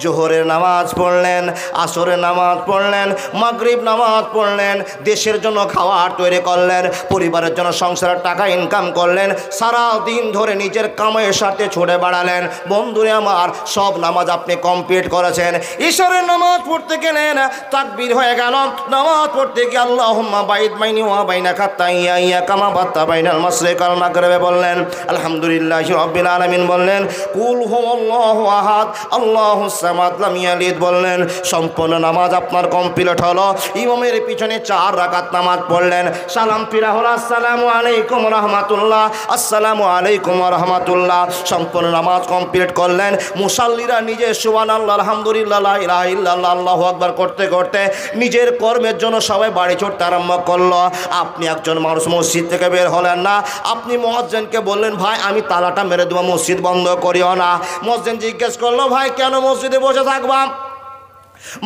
জোহরের নামাজ পড়লেন, আসরের নামাজ পড়লেন, মাগরিব নামাজ পড়লেন, দেশের জন্য খাবার তৈরি করলেন, পরিবারের জন্য সংসারের টাকা ইনকাম করলেন, সারা দিন ধরে নিজের কামাইয়ের সাথে ছুটে বেড়ালেন। বন্ধুরে আমার, সব নামাজ আপনি কমপ্লিট করেছেন। ঈশ্বরের নামাজ পড়তে গেলেন, তাকবীর হয়ে গেল, নামাজ পড়তে গিয়ে আল্লাহুম্মা বাইদ বাইনি ওয়া বাইনাকা তাইয়া কামা বাত্তা বাইনাল মাশরিক ওয়াল মাগরিব বললেন, আলহামদুলিল্লাহি রাব্বিল আলামিন বললেন, কুল হুয়াল্লাহু আহাদ আল্লাহুস সামাদ লাম ইয়ালিদ বললেন। সম্পূর্ণ নামাজ আপনার কমপ্লিট হলো। ইমামের পিছনে 4 রাকাত নামাজ পড়লেন, সালাম ফিরা হলো আসসালামু আলাইকুম রাহমাতুল্লাহ, আসসালামু আলাইকুম রাহমাতুল্লাহ। সম্পূর্ণ নামাজ কমপ্লিট করলেন। মুসাল্লিরা নিজে সুবহানাল্লাহ আলহামদুলিল্লাহ লা ইলাহা ইল্লাল্লাহ আল্লাহু আকবার করতে করতে নিজের কর্মের জন্য সবাই বাড়ি ছুটতে আরম্ভ করলো। আপনি একজন মানুষ মসজিদ থেকে বের হলেন না, আপনি মুয়াজ্জিনকে বললেন, ভাই আমি তালাটা মেরে দেবো, মসজিদ বন্ধ করিও না। মুয়াজ্জিন জিজ্ঞেস করলো, ভাই কেন মসজিদে বসে থাকবা?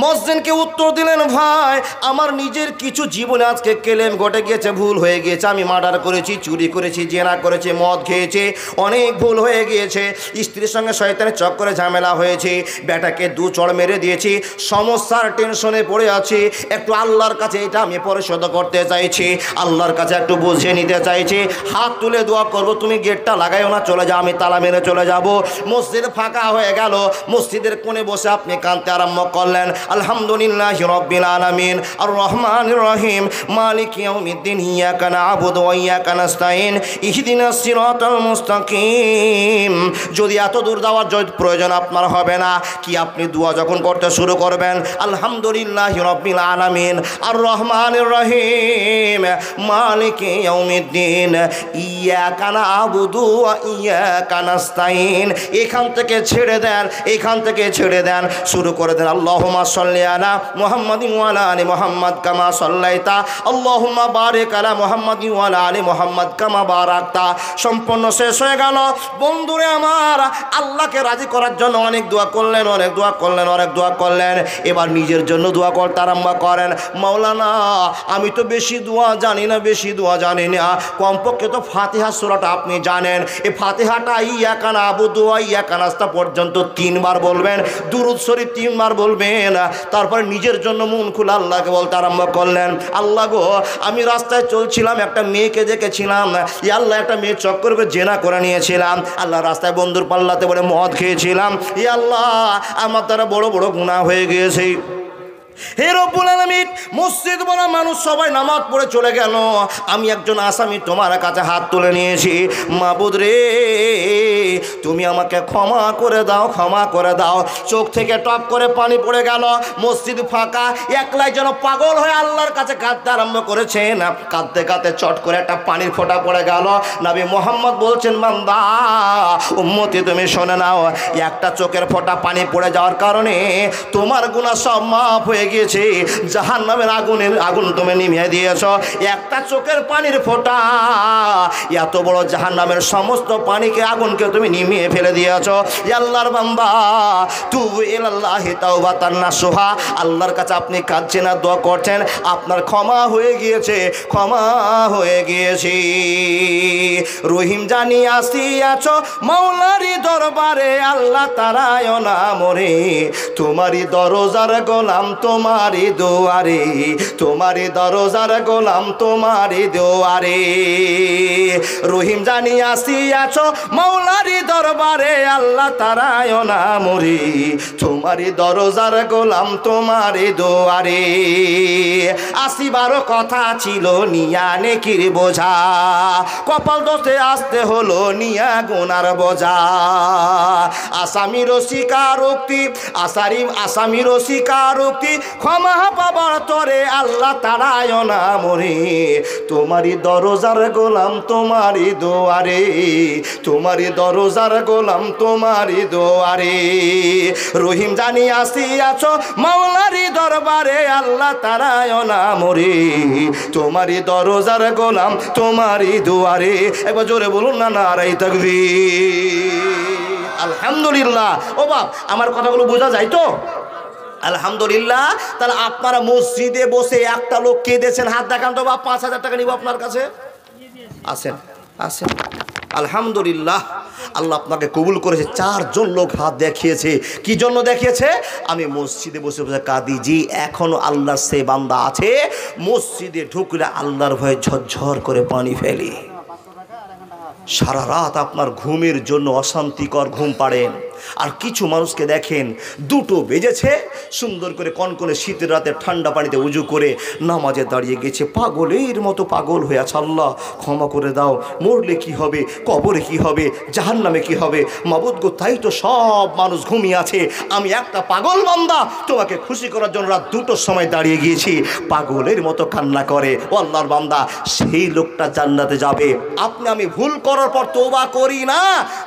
মুয়াজ্জিনকে উত্তর দিলেন, ভাই আমার নিজের কিছু জীবনে আজকে কেলেম ঘটে গিয়েছে, ভুল হয়ে গিয়েছে, আমি মার্ডার করেছি, চুরি করেছি, জেনা করেছি, মদ খেয়েছি, অনেক ভুল হয়ে গিয়েছে, স্ত্রীর সঙ্গে শয়তানের চক্করে ঝামেলা হয়েছে, বেটাকে 2 চড় মেরে দিয়েছি, সমস্যার টেনশনে পড়ে আছি, একটু আল্লাহর কাছে এটা আমি পরিশোধ করতে চাইছি, আল্লাহর কাছে একটু বুঝিয়ে নিতে চাইছি, হাত তুলে দোয়া করবো, তুমি গেটটা লাগাইও না, চলে যাও, আমি তালা মেরে চলে যাব। মসজিদ ফাঁকা হয়ে গেল, মসজিদের কোণে বসে আপনি কাঁদতে আরম্ভ করলেন, আলহামদুলিল্লাহি রাব্বিল আলামিন আর রহমানির রহিম মালিক ইয়াউমিদ্দিন ইয়্যাকা না'বুদু ওয়া ইয়্যাকা নাস্তাইন ইহদিনাস সিরাতাল মুস্তাকিম। যদি এত দূর যাওয়ার প্রয়োজন আপনার হবে না, কি আপনি দোয়া যখন করতে শুরু করবেন, আলহামদুলিল্লাহি রাব্বিল আলামিন আর রহমানির রহিম মালিক ইয়াউমিদ্দিন ইয়্যাকা না'বুদু ওয়া ইয়্যাকা নাস্তাইন, এখান থেকে ছেড়ে দেন, এখান থেকে ছেড়ে দেন, শুরু করে দেন আল্লাহুম্মা আল্লাহুম্মা সাল্লি আলা মুহাম্মাদিন ওয়া আলা আলি মুহাম্মাদ কামা সাল্লাইতা আল্লাহুম্মা বারিক আলা মুহাম্মাদিন ওয়া আলা আলি মুহাম্মাদ কামা বারাকতা। সম্পূর্ণ শেষ হয়ে গেল। বন্ধুরে আমার, আল্লাহকে রাজি করার জন্য অনেক দোয়া করলেন, অনেক দোয়া করলেন, অনেক দোয়া করলেন। এবার নিজের জন্য দোয়া করতে আরম্ভ করেন। মাওলানা, আমি তো বেশি দোয়া জানি না, বেশি দোয়া জানি না, কমপক্ষে তো ফাতিহা সূরাটা আপনি জানেন। এই ফাতিহাটা ইয়াকা নাবুদু ওয়া ইয়াকা নাস্তাইন পর্যন্ত 3 বার বলবেন, দুরূদ শরীফ 3 বার বলবেন। তারপরে নিজের জন্য মন খুলে আল্লাহকে বলতে আরম্ভ করলেন, আল্লাহ গো, আমি রাস্তায় চলছিলাম, একটা মেয়েকে দেখেছিলাম, ইয়া আল্লাহ, একটা মেয়ে চক্কর করে জেনা করে নিয়েছিলাম। আল্লাহ, রাস্তায় বন্ধুর পাল্লাতে বলে মদ খেয়েছিলাম। ইয়া আল্লাহ, আমার দ্বারা বড় বড় গুনাহ হয়ে গিয়েছে। হে রব্বুল আলামিন, মসজিদ বলা মানুষ সবাই নামাজ পড়ে চলে গেল, আমি একজন আসামি তোমার কাছে হাত তুলে নিয়েছি। মাবুদ রে, তুমি আমাকে ক্ষমা করে দাও, ক্ষমা করে দাও। চোখ থেকে টপ করে পানি পড়ে গেল। মসজিদ ফাঁকা, একলাই যেন পাগল হয়ে আল্লাহর কাছে কাঁদতে আরম্ভ করেছেন। কাঁদতে কাঁদতে চট করে একটা পানির ফোঁটা পড়ে গেল। নবী মুহাম্মদ বলছেন, বান্দা, উম্মতি তুমি শুনে নাও, একটা চোখের ফোঁটা পানি পড়ে যাওয়ার কারণে তোমার গুনাহ সব মাফ হয়ে গিয়েছে। জাহান্নামের আগুন তুমি নিভিয়ে দিয়েছ। একটা চোখের পানির ফোঁটা এত বড় জাহান্নামের সমস্ত পানিকে, আগুনকে তুমি নিভিয়ে ফেলে দিয়েছ। আল্লাহর বান্দা, তুবু ইলাল্লাহি তাওবাতান নাসুহা, আল্লাহর কাছে আপনি কাঁদছেন আর দোয়া করছেন, আপনার ক্ষমা হয়ে গিয়েছে, ক্ষমা হয়ে গিয়েছে। রহিম জানি আসিয়াছ মাওলারি দরবারে, আল্লাহ তারায় না মরে, তোমারই দরজার গোলাম তোমারি দুয়ারে, তোমারি দরজার গোলাম তোমারি দুয়ারে। রহিম জানি আসিয়াছ মাওলারি দরবারে, আল্লাহ তারায় না মরি, তোমারি দরজার গোলাম তোমারি দুয়ারে। আসিবারও কথা ছিল নিয়া নেকির বোঝা, কপাল দোষে আসতে হলো নিয়া গুনার বোঝা। আসামির স্বীকারোক্তি, আসামির স্বীকারোক্তি, ক্ষমা পাবার তরে, আল্লাহ তারায় না মরে, তোমারই দরজার গোলাম তোমারই দুয়ারে, তোমারই দরজার গোলাম তোমারই দুয়ারে। রহিম জানি আসিয়াছ মাওলারি দরবারে, আল্লাহ তারায় না মরে, তোমারই দরজার গোলাম তোমারই দুয়ারে। একবার জোরে বলুন না, নারাই তাকবীর। আলহামদুলিল্লাহ। ও বাপ, আমার কথাগুলো বোঝা যায় তো? আলহামদুলিল্লাহ। তাহলে আপনারা মসজিদে বসে একটা লোক কেঁদেছেন, হাত দেখান তো বাপ, 5,000 টাকা নিব আপনার কাছে। আসেন, আসেন। আলহামদুলিল্লাহ, আল্লাহ আপনাকে কবুল করেছে। 4 জন লোক হাত দেখিয়েছে। কি জন্য দেখিয়েছে? আমি মসজিদে বসে বসে কাঁদি, জি এখনো আল্লাহর সে বান্দা আছে, মসজিদে ঢুকলে আল্লাহর ভয়ে ঝরঝর করে পানি ফেলি। সারা রাত আপনার ঘুমের জন্য অশান্তিকর ঘুম পাড়েন। আর কিছু মানুষকে দেখেন, 2টো বেজেছে, সুন্দর করে কনকনে শীতের রাতে ঠান্ডা পানিতে উজু করে নামাজে দাঁড়িয়ে গেছে, পাগলের মতো পাগল হয়ে আছে। আল্লাহ ক্ষমা করে দাও, মরলে কি হবে, কবরে কি হবে, জাহান্নামে কি হবে। মাবুদ গো, তাই তো সব মানুষ ঘুমিয়ে আছে, আমি একটা পাগল বান্দা তোমাকে খুশি করার জন্য রাত 2টোর সময় দাঁড়িয়ে গিয়েছি, পাগলের মতো কান্না করে। ও আল্লাহর বান্দা, সেই লোকটা জান্নাতে যাবে। আপনি আমি ভুল করার পর তওবা করি না,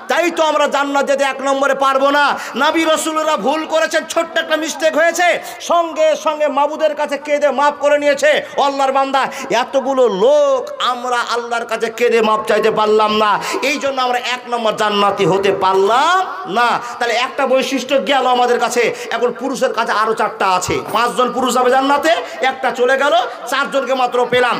তাই তো আমরা জান্নাত যেতে 1 নম্বরে পারবো না। নবী রাসূলরা ভুল করেছেন, ছোট্ট একটা মিস্টেক হয়েছে, সঙ্গে সঙ্গে মাবুদের কাছে কেঁদে মাফ করে নিয়েছে। আল্লাহর বান্দা, এতগুলো লোক আমরা আল্লাহর কাছে কেঁদে মাফ চাইতে পারলাম না, এই জন্য আমরা 1 নম্বর জান্নাতি হতে পারলাম না। তাহলে একটা বৈশিষ্ট্য গেল আমাদের কাছে। এখন পুরুষের কাছে আরো 4টা আছে। 5 জন পুরুষ হবে জান্নাতে, একটা চলে গেল, 4 জনকে মাত্র পেলাম।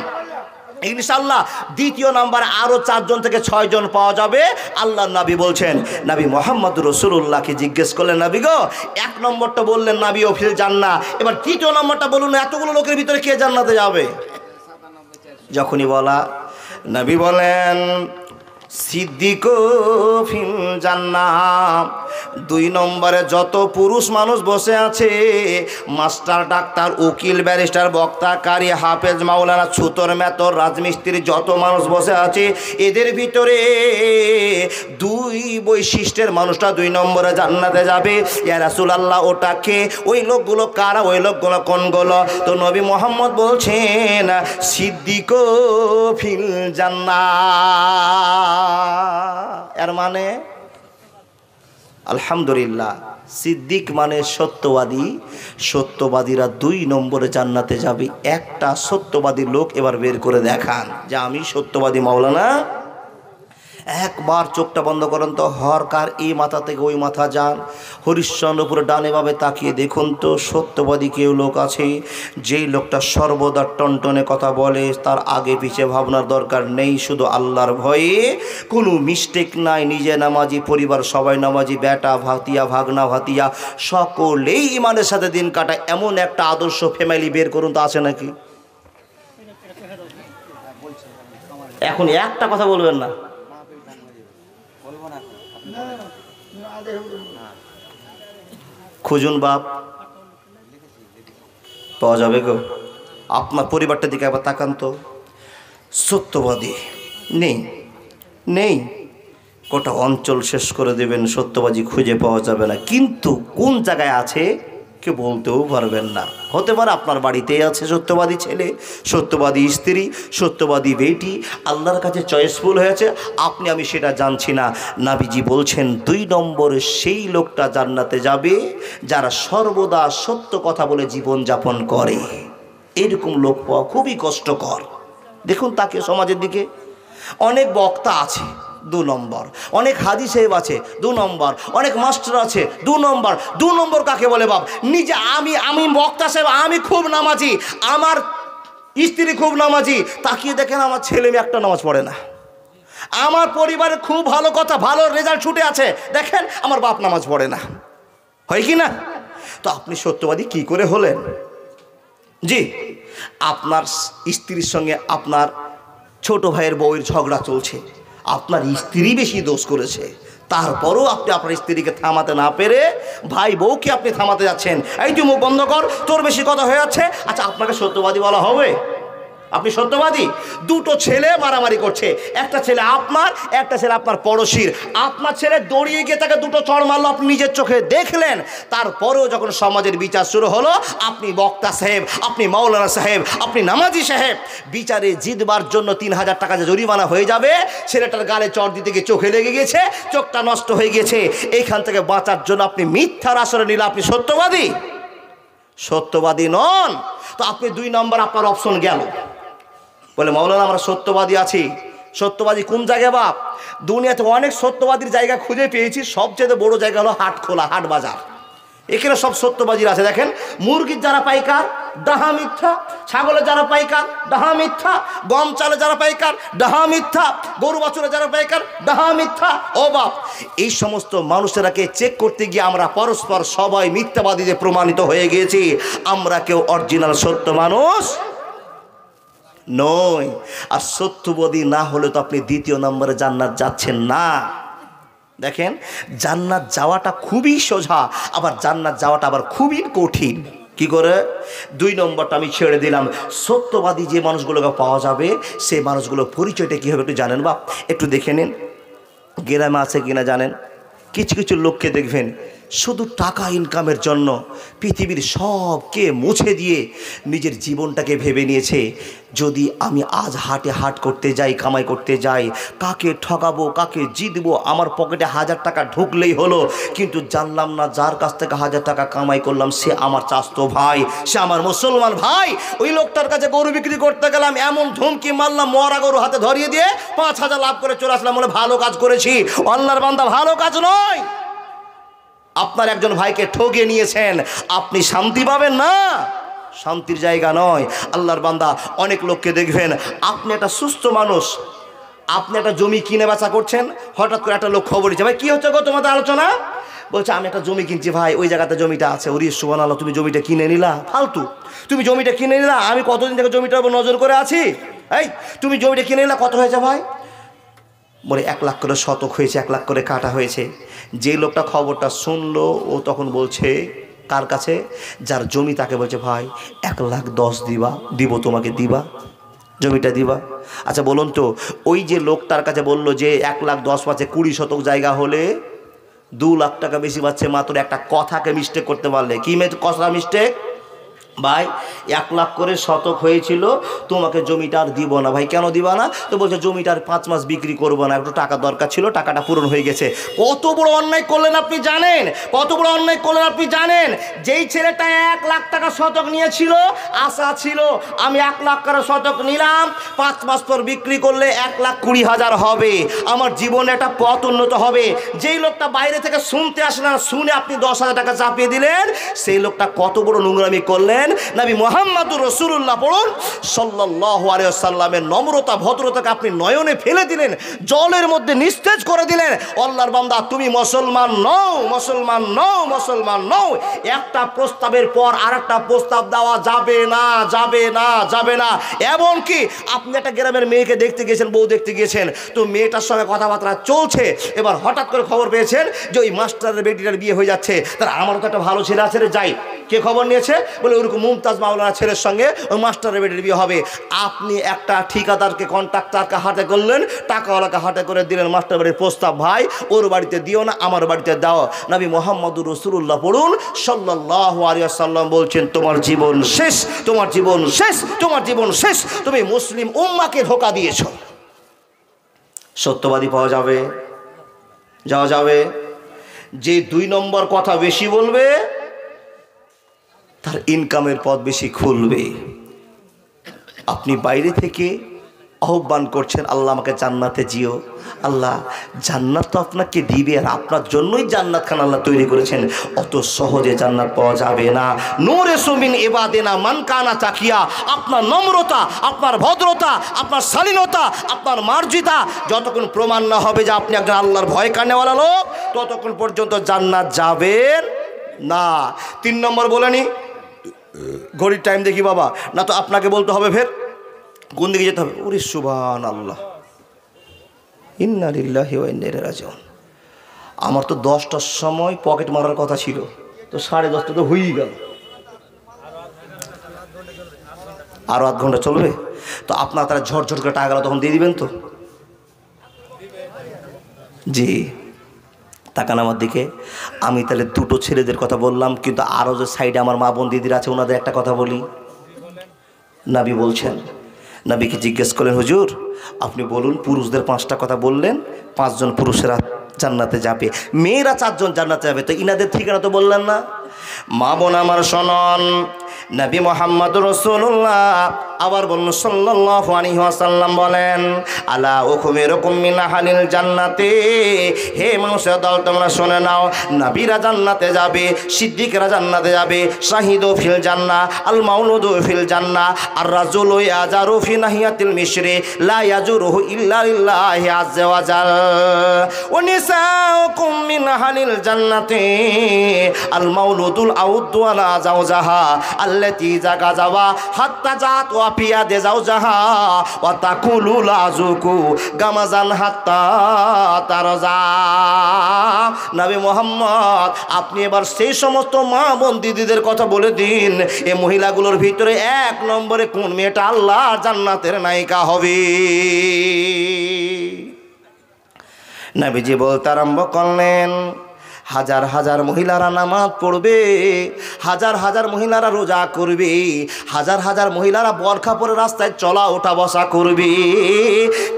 ইনশাআল্লাহ দ্বিতীয় নম্বরে আরো 4 জন থেকে 6 জন পাওয়া যাবে। আল্লাহর নবী বলছেন, নবী মুহাম্মদ রাসূলুল্লাহকে জিজ্ঞেস করলেন, নবী গো 1 নম্বরটা বললেন নবী ও ফিল জান্নাহ, এবার তৃতীয় নম্বরটা বলুন, এতগুলো লোকের ভিতরে কে জান্নাতে যাবে? যখনই বলা, নবী বলেন সিদ্দিক ফিল জান্নাহ। 2 নম্বরে যত পুরুষ মানুষ বসে আছে, মাস্টার, ডাক্তার, উকিল, ব্যারিস্টার, বক্তা, কারি, হাফেজ, মাওলানা, ছুতর, মেতর, রাজমিস্ত্রি, যত মানুষ বসে আছে, এদের ভিতরে 2 বৈশিষ্ট্যের মানুষটা 2 নম্বরে জান্নাতে যাবে। ইয়া রাসূলুল্লাহ, ওটাকে, ওই লোকগুলো কারা, ওই লোকগুলো কোনগুলো? তো নবী মুহাম্মদ বলছেন সিদ্দিক ফিল জান্নাহ। এর মানে আলহামদুলিল্লাহ। সিদ্দিক মানে সত্যবাদী, সত্যবাদীরা 2 নম্বরে জান্নাতে যাবে। একটা সত্যবাদী লোক এবার বের করে দেখান যে আমি সত্যবাদী মাওলানা। একবার চোখটা বন্ধ করেন তো, হরকার এই মাথা থেকে ওই মাথা যান, হরিশ্চন্দ্রপুরে ডানে ভাবে তাকিয়ে দেখুন তো সত্যবাদী কেউ লোক আছে? যেই লোকটা সর্বদা টনটনে কথা বলে, তার আগে পিছে ভাবনার দরকার নেই, শুধু আল্লাহর ভয়ে, কোনো মিস্টেক নাই, নিজে নামাজি, পরিবার সবাই নামাজি, বেটা ভাতিয়া ভাগনা ভাতিয়া সকলেই ইমানের সাথে দিন কাটায়, এমন একটা আদর্শ ফ্যামিলি বের করুন তো, আছে নাকি? এখন একটা কথা বলবেন না, খুঁজুন বাপ, পাওয়া যাবে গো? আপনার পরিবারটার দিকে একবার তাকান তো, সত্যবাদী নেই, নেই। গোটা অঞ্চল শেষ করে দেবেন, সত্যবাদী খুঁজে পাওয়া যাবে না। কিন্তু কোন জায়গায় আছে কে বলতেও পারবেন না। হতে পারে আপনার বাড়িতেই আছে সত্যবাদী ছেলে, সত্যবাদী স্ত্রী, সত্যবাদী বেটি, আল্লাহর কাছে চয়েসফুল হয়েছে, আপনি আমি সেটা জানছি না। নাবিজি বলছেন 2 নম্বরে সেই লোকটা জান্নাতে যাবে যারা সর্বদা সত্য কথা বলে জীবন যাপন করে। এরকম লোক পাওয়া খুবই কষ্টকর। দেখুন তাকে সমাজের দিকে, অনেক বক্তা আছে 2 নম্বর, অনেক হাদিস সাহেব আছে 2 নম্বর, অনেক মাস্টার আছে 2 নম্বর। 2 নম্বর কাকে বলে বাপ? নিজে আমি বক্তা সাহেব, আমি খুব নামাজি, আমার স্ত্রী খুব নামাজি, তাকিয়ে দেখেন আমার ছেলে মেয়ে একটা নামাজ পড়ে না। আমার পরিবারে খুব ভালো কথা, ভালো রেজাল্ট ছুটে আছে, দেখেন আমার বাপ নামাজ পড়ে না। হয় কি না? তো আপনি সত্যবাদী কি করে হলেন? জি, আপনার স্ত্রীর সঙ্গে আপনার ছোট ভাইয়ের বউয়ের ঝগড়া চলছে, আপনার স্ত্রী বেশি দোষ করেছে, তারপরও আপনি আপনার স্ত্রীকে থামাতে না পেরে ভাই বউকে আপনি থামাতে যাচ্ছেন, এই তুই মুখ বন্ধ কর, তোর বেশি কথা হয়ে যাচ্ছে। আচ্ছা, আপনাকে সত্যবাদী বলা হবে? আপনি সত্যবাদী? 2টো ছেলে মারামারি করছে, একটা ছেলে আপনার, একটা ছেলে আপনার পড়োশির। আপনার ছেলে দৌড়িয়ে গিয়ে তাকে 2টো চড় মারলো, আপনি নিজের চোখে দেখলেন। তারপরেও যখন সমাজের বিচার শুরু হলো, আপনি বক্তা সাহেব, আপনি মাওলানা সাহেব, আপনি নামাজি সাহেব, বিচারে জিতবার জন্য 3000 টাকা যে জরিমানা হয়ে যাবে, ছেলেটার গালে চড় দিতে গিয়ে চোখে লেগে গেছে, চোখটা নষ্ট হয়ে গেছে, এইখান থেকে বাঁচার জন্য আপনি মিথ্যার আশ্রয় নিলে আপনি সত্যবাদী? সত্যবাদী নন। তো আপনি 2 নম্বর আপনার অপশন গেল। বলে মাওলানা আমরা সত্যবাদী আছি। সত্যবাদী কোন জায়গায় বাপ? দুনিয়াতে অনেক সত্যবাদীর জায়গা খুঁজে পেয়েছি, সবচেয়ে বড় জায়গা হলো হাট খোলা, হাট বাজার। এখানে সব সত্যবাদীর আছে। দেখেন, মুরগির যারা পাইকার ডাহা মিথ্যা, ছাগলের যারা পাইকার ডাহা মিথ্যা, গম চালে যারা পাইকার ডাহা মিথ্যা, গরু বাছুরে যারা পাইকার ডাহা মিথ্যা। ও বাপ, এই সমস্ত মানুষেরাকে চেক করতে গিয়ে আমরা পরস্পর সবাই মিথ্যাবাদীতে প্রমাণিত হয়ে গিয়েছি। আমরা কেউ অরিজিনাল সত্য মানুষ নয়। আর সত্যবাদী না হলে তো আপনি 2 নম্বরে জান্নাত যাচ্ছেন না। দেখেন, জান্নাত যাওয়াটা খুবই সোজা, আবার জান্নাত যাওয়াটা আবার খুবই কঠিন। কি করে? 2 নম্বরটা আমি ছেড়ে দিলাম। সত্যবাদী যে মানুষগুলোকে পাওয়া যাবে, সেই মানুষগুলোর পরিচয়টা কী হবে একটু জানেন বাপ? একটু দেখে নিন, গ্রামে আছে কিনা জানেন? কিছু কিছু লোককে দেখবেন শুধু টাকা ইনকামের জন্য পৃথিবীর সবকে মুছে দিয়ে নিজের জীবনটাকে ভেবে নিয়েছে, যদি আমি আজ হাটে হাট করতে যাই, কামাই করতে যাই, কাকে ঠকাবো, কাকে জিতবো, আমার পকেটে 1000 টাকা ঢুকলেই হলো। কিন্তু জানলাম না যার কাছ থেকে 1000 টাকা কামাই করলাম সে আমার চাচতো ভাই, সে আমার মুসলমান ভাই। ওই লোকটার কাছে গরু বিক্রি করতে গেলাম, এমন ধমকি মারলাম, মরা গরু হাতে ধরিয়ে দিয়ে 5000 লাভ করে চলে আসলাম, বলে ভালো কাজ করেছি। আল্লাহর বান্দা, ভালো কাজ নয়। আপনার একজন ভাইকে ঠকিয়ে নিয়েছেন, আপনি শান্তি পাবেন না, শান্তির জায়গা নয়। আল্লাহর বান্দা, অনেক লোককে দেখবেন, আপনি একটা সুস্থ মানুষ, আপনি একটা জমি কিনে বেচা করছেন, হঠাৎ করে একটা লোক খবর দিচ্ছে, ভাই কী হচ্ছে গো তোমাদের আলোচনা? বলছে আমি একটা জমি কিনছি ভাই, ওই জায়গাতে জমিটা আছে। ওরে সুবহানাল্লাহ, তুমি জমিটা কিনে নিলা? ফালতু, তুমি জমিটা কিনে নিলা? আমি কতদিন থেকে জমিটার উপর নজর করে আছি। এই তুমি জমিটা কিনে নিলা, কত হয়েছে ভাই? বলে 1 লাখ করে শতক হয়েছে, 1 লাখ করে কাটা হয়েছে। যে লোকটা খবরটা শুনলো, ও তখন বলছে কার কাছে? যার জমি, তাকে বলছে ভাই 1,10,000 দিবা, দিব তোমাকে, দিবা জমিটা দিবা? আচ্ছা বলুন তো, ওই যে লোকটার কাছে বললো যে 1,10,000 পাচ্ছে, 20 শতক জায়গা হলে 2 লাখ টাকা বেশি পাচ্ছে, মাত্র একটা কথাকে মিস্টেক করতে পারলে। কি কথা মিস্টেক? ভাই 1 লাখ করে শতক হয়েছিল, তোমাকে জমিটা আর দিব না। ভাই কেন দিবা না? তো বলছে জমিটা আর 5 মাস বিক্রি করবো না, একটু টাকা দরকার ছিল, টাকাটা পূরণ হয়ে গেছে। কত বড় অন্যায় করলেন আপনি জানেন? কত বড় অন্যায় করলেন আপনি জানেন? যেই ছেলেটা 1 লাখ টাকা শতক নিয়েছিল, আশা ছিল আমি 1 লাখ টাকা শতক নিলাম, 5 মাস পর বিক্রি করলে 1,20,000 হবে, আমার জীবনে একটা পথ উন্নত হবে। যেই লোকটা বাইরে থেকে শুনতে আসে না, শুনে আপনি 10,000 টাকা চাপিয়ে দিলেন, সেই লোকটা কত বড় নোংরামি করলেন। নবী মুহাম্মদুর রাসূলুল্লাহ পড়ুন সাল্লাল্লাহু আলাইহি ওয়াসাল্লামের নম্রতা ভদ্রতাকে আপনি নয়নে ফেলে দিলেন, জলের মধ্যে নিস্তেজ করে দিলেন। আল্লাহর বান্দা, তুমি মুসলমান নও, মুসলমান নও, মুসলমান নও। একটা প্রস্তাবের পর আরেকটা প্রস্তাব দেওয়া যাবে না, যাবে না, যাবে না। এমনকি আপনি একটা গ্রামের মেয়েকে দেখতে গিয়েছেন, বউ দেখতে গিয়েছেন, তো মেয়েটার সঙ্গে কথাবার্তা চলছে, এবার হঠাৎ করে খবর পেয়েছেন যে ওই মাস্টারের বেটিটার বিয়ে হয়ে যাচ্ছে। তার আমারও তো একটা ভালো ছেলে আছে রে, যাই। কে খবর নিয়েছে? বলে ওরকম মুমতাজ মাওলানা ছেলের সঙ্গে ওই মাস্টারের বেটির বিয়ে হবে। আপনি একটা ঠিকাদারকে, কন্ট্রাক্টরকে হাতে করলেন, টাকাওয়ালাকে হাতে করে দিলেন মাস্টার বাড়ির প্রস্তাব, ভাই ওর বাড়িতে দিও না, আমার বাড়িতে দাও। নবী মুহাম্মদুর রাসূলুল্লাহ পড়ুন সাল্লাল্লাহু আলাইহি ওয়াসাল্লাম বলছেন, তোমার জীবন শেষ, তোমার জীবন শেষ, তোমার জীবন শেষ। তুমি মুসলিম উম্মাহকে ধোঁকা দিয়েছ। সত্যবাদী পাওয়া যাবে? যাওয়া যাবে? যে 2 নম্বর কথা বেশি বলবে, তার ইনকামের পথ বেশি খুলবে। আপনি বাইরে থেকে আহ্বান করছেন, আল্লাহ আমাকে জান্নাতে জিও, আল্লাহ জান্নাত তো আপনাকে দিবে, আর আপনার জন্যই জান্নাত খান আল্লাহ তৈরি করেছেন। অত সহজে জান্নাত পাওয়া যাবে না। নূরে সুমিন ইবাদিনা মান কানা তাকিয়া, আপনার নম্রতা, আপনার ভদ্রতা, আপনার শালীনতা, আপনার মার্জিতা যতক্ষণ প্রমাণ না হবে যে আপনি একজন আল্লাহর ভয় কানেওয়ালা লোক, ততক্ষণ পর্যন্ত জান্নাত যাবেন না। 3 নম্বর বলেনি, ঘড়ির টাইম দেখি বাবা, না তো আপনাকে বলতে হবে ফের কোন দিকে যেতে হবে। ওরে সুবহানাল্লাহ, ইন্না লিল্লাহি ওয়া ইন্না ইলাইহি রাজিউন। আমার তো 10টার সময় পকেট মারার কথা ছিল, তো 10:30 তো হয়েই গেল, আরো 8 ঘন্টা চলবে। তো আপনার তারা ঝরঝর করে টাকা গেল, তখন দিয়ে দিবেন তো? জি, তাকান আমার দিকে। আমি তাহলে 2টো ছেলেদের কথা বললাম, কিন্তু আরও যে সাইডে আমার মা বোন দিদিরা আছে, ওনাদের একটা কথা বলি। নবী বলছেন, নবীকে জিজ্ঞেস করলেন, হুজুর আপনি বলুন, পুরুষদের 5টা কথা বললেন, 5 জন পুরুষেরা জান্নাতে যাবে, মেয়েরা 4 জন জান্নাতে যাবে, তো ইনাদের ঠিকানা তো বললেন না। মা বোন আমার শোনন, নবী মুহাম্মদুর রাসূলুল্লাহ আবার বললেন সাল্লাল্লাহু আলাইহি ওয়াসাল্লাম বলেন, আলা উখবিরুকুম মিন আহলিল জান্নাতি, হে মানুষের দল তোমরা শুনে নাও, নবীরা জান্নাতে যাবে, সিদ্দিকরা জান্নাতে যাবে, শাহিদু ফিল জান্নাহ, আল মাউলুদু ফিল জান্নাহ, আর রাজুলু ইয়াজারু ফি নাহিয়াতিল মিশরি লা ইয়াজুরুহু ইল্লা লিল্লাহি আযজা ওয়া জাল, ওয়া নিসাউকুম মিন আহলিল জান্নাতি, আল মাউলুদুল আউদু আলা জাওজাহা আল্লাতী জাগাজাওয়া হাত্তা জাত ওয়া পিয়াদে জাওজাহা ওয়া তাকুলু লাযুকু গামাজান হাত্তা তারজা। নবী মুহাম্মদ, আপনি এবার সেই সমস্ত মা বোন দিদিদের কথা বলে দিন, এই মহিলাগুলোর ভিতরে 1 নম্বরে কোন মেয়েটা আল্লাহর জান্নাতের নায়িকা হবে। নবীজি বলতে আরম্ভ করলেন, হাজার হাজার মহিলারা নামাজ পড়বে, হাজার হাজার মহিলারা রোজা করবে, হাজার হাজার মহিলারা বরখা পরে রাস্তায় চলা ওঠা বসা করবে,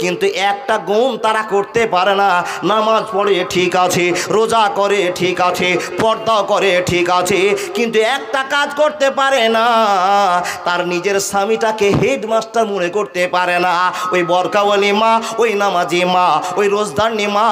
কিন্তু একটা গুণ তারা করতে পারে না। নামাজ পড়ে ঠিক আছে, রোজা করে ঠিক আছে, পর্দাও করে ঠিক আছে, কিন্তু একটা কাজ করতে পারে না, তার নিজের স্বামীটাকে হেডমাস্টার মনে করতে পারে না। ওই বরখাওয়ালি মা, ওই নামাজি মা, ওই রোজদারনি মা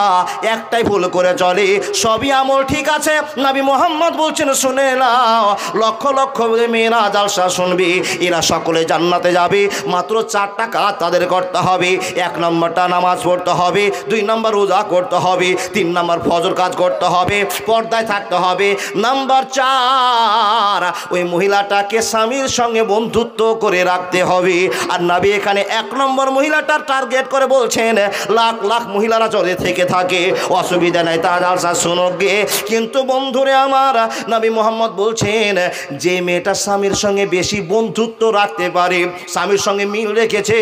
একটাই ভুল করে চলে, সবই আমল ঠিক আছে। নবী মুহাম্মদ বলছেন, শুনে নাও, লক্ষ লক্ষ মেয়েরা জালসা শুনবি, এরা সকলে জান্নাতে যাবে, মাত্র 4টা কাজ তাদের করতে হবে। 1 নম্বরটা নামাজ পড়তে হবে, 2 নম্বর রোজা করতে হবে, 3 নম্বর ফজর কাজ করতে হবে, পর্দায় থাকতে হবে, নাম্বার 4 ওই মহিলাটাকে স্বামীর সঙ্গে বন্ধুত্ব করে রাখতে হবে। আর নবী এখানে 1 নম্বর মহিলাটার টার্গেট করে বলছেন, লাখ লাখ মহিলারা চলে থেকে থাকে, অসুবিধা নাই, তা জালসা শুনুক গে, কিন্তু বন্ধুরে আমার, নবী মোহাম্মদ বলছেন যে মেয়েটা স্বামীর সঙ্গে বেশি বন্ধুত্ব রাখতে পারে, স্বামীর সঙ্গে মিল রেখেছে,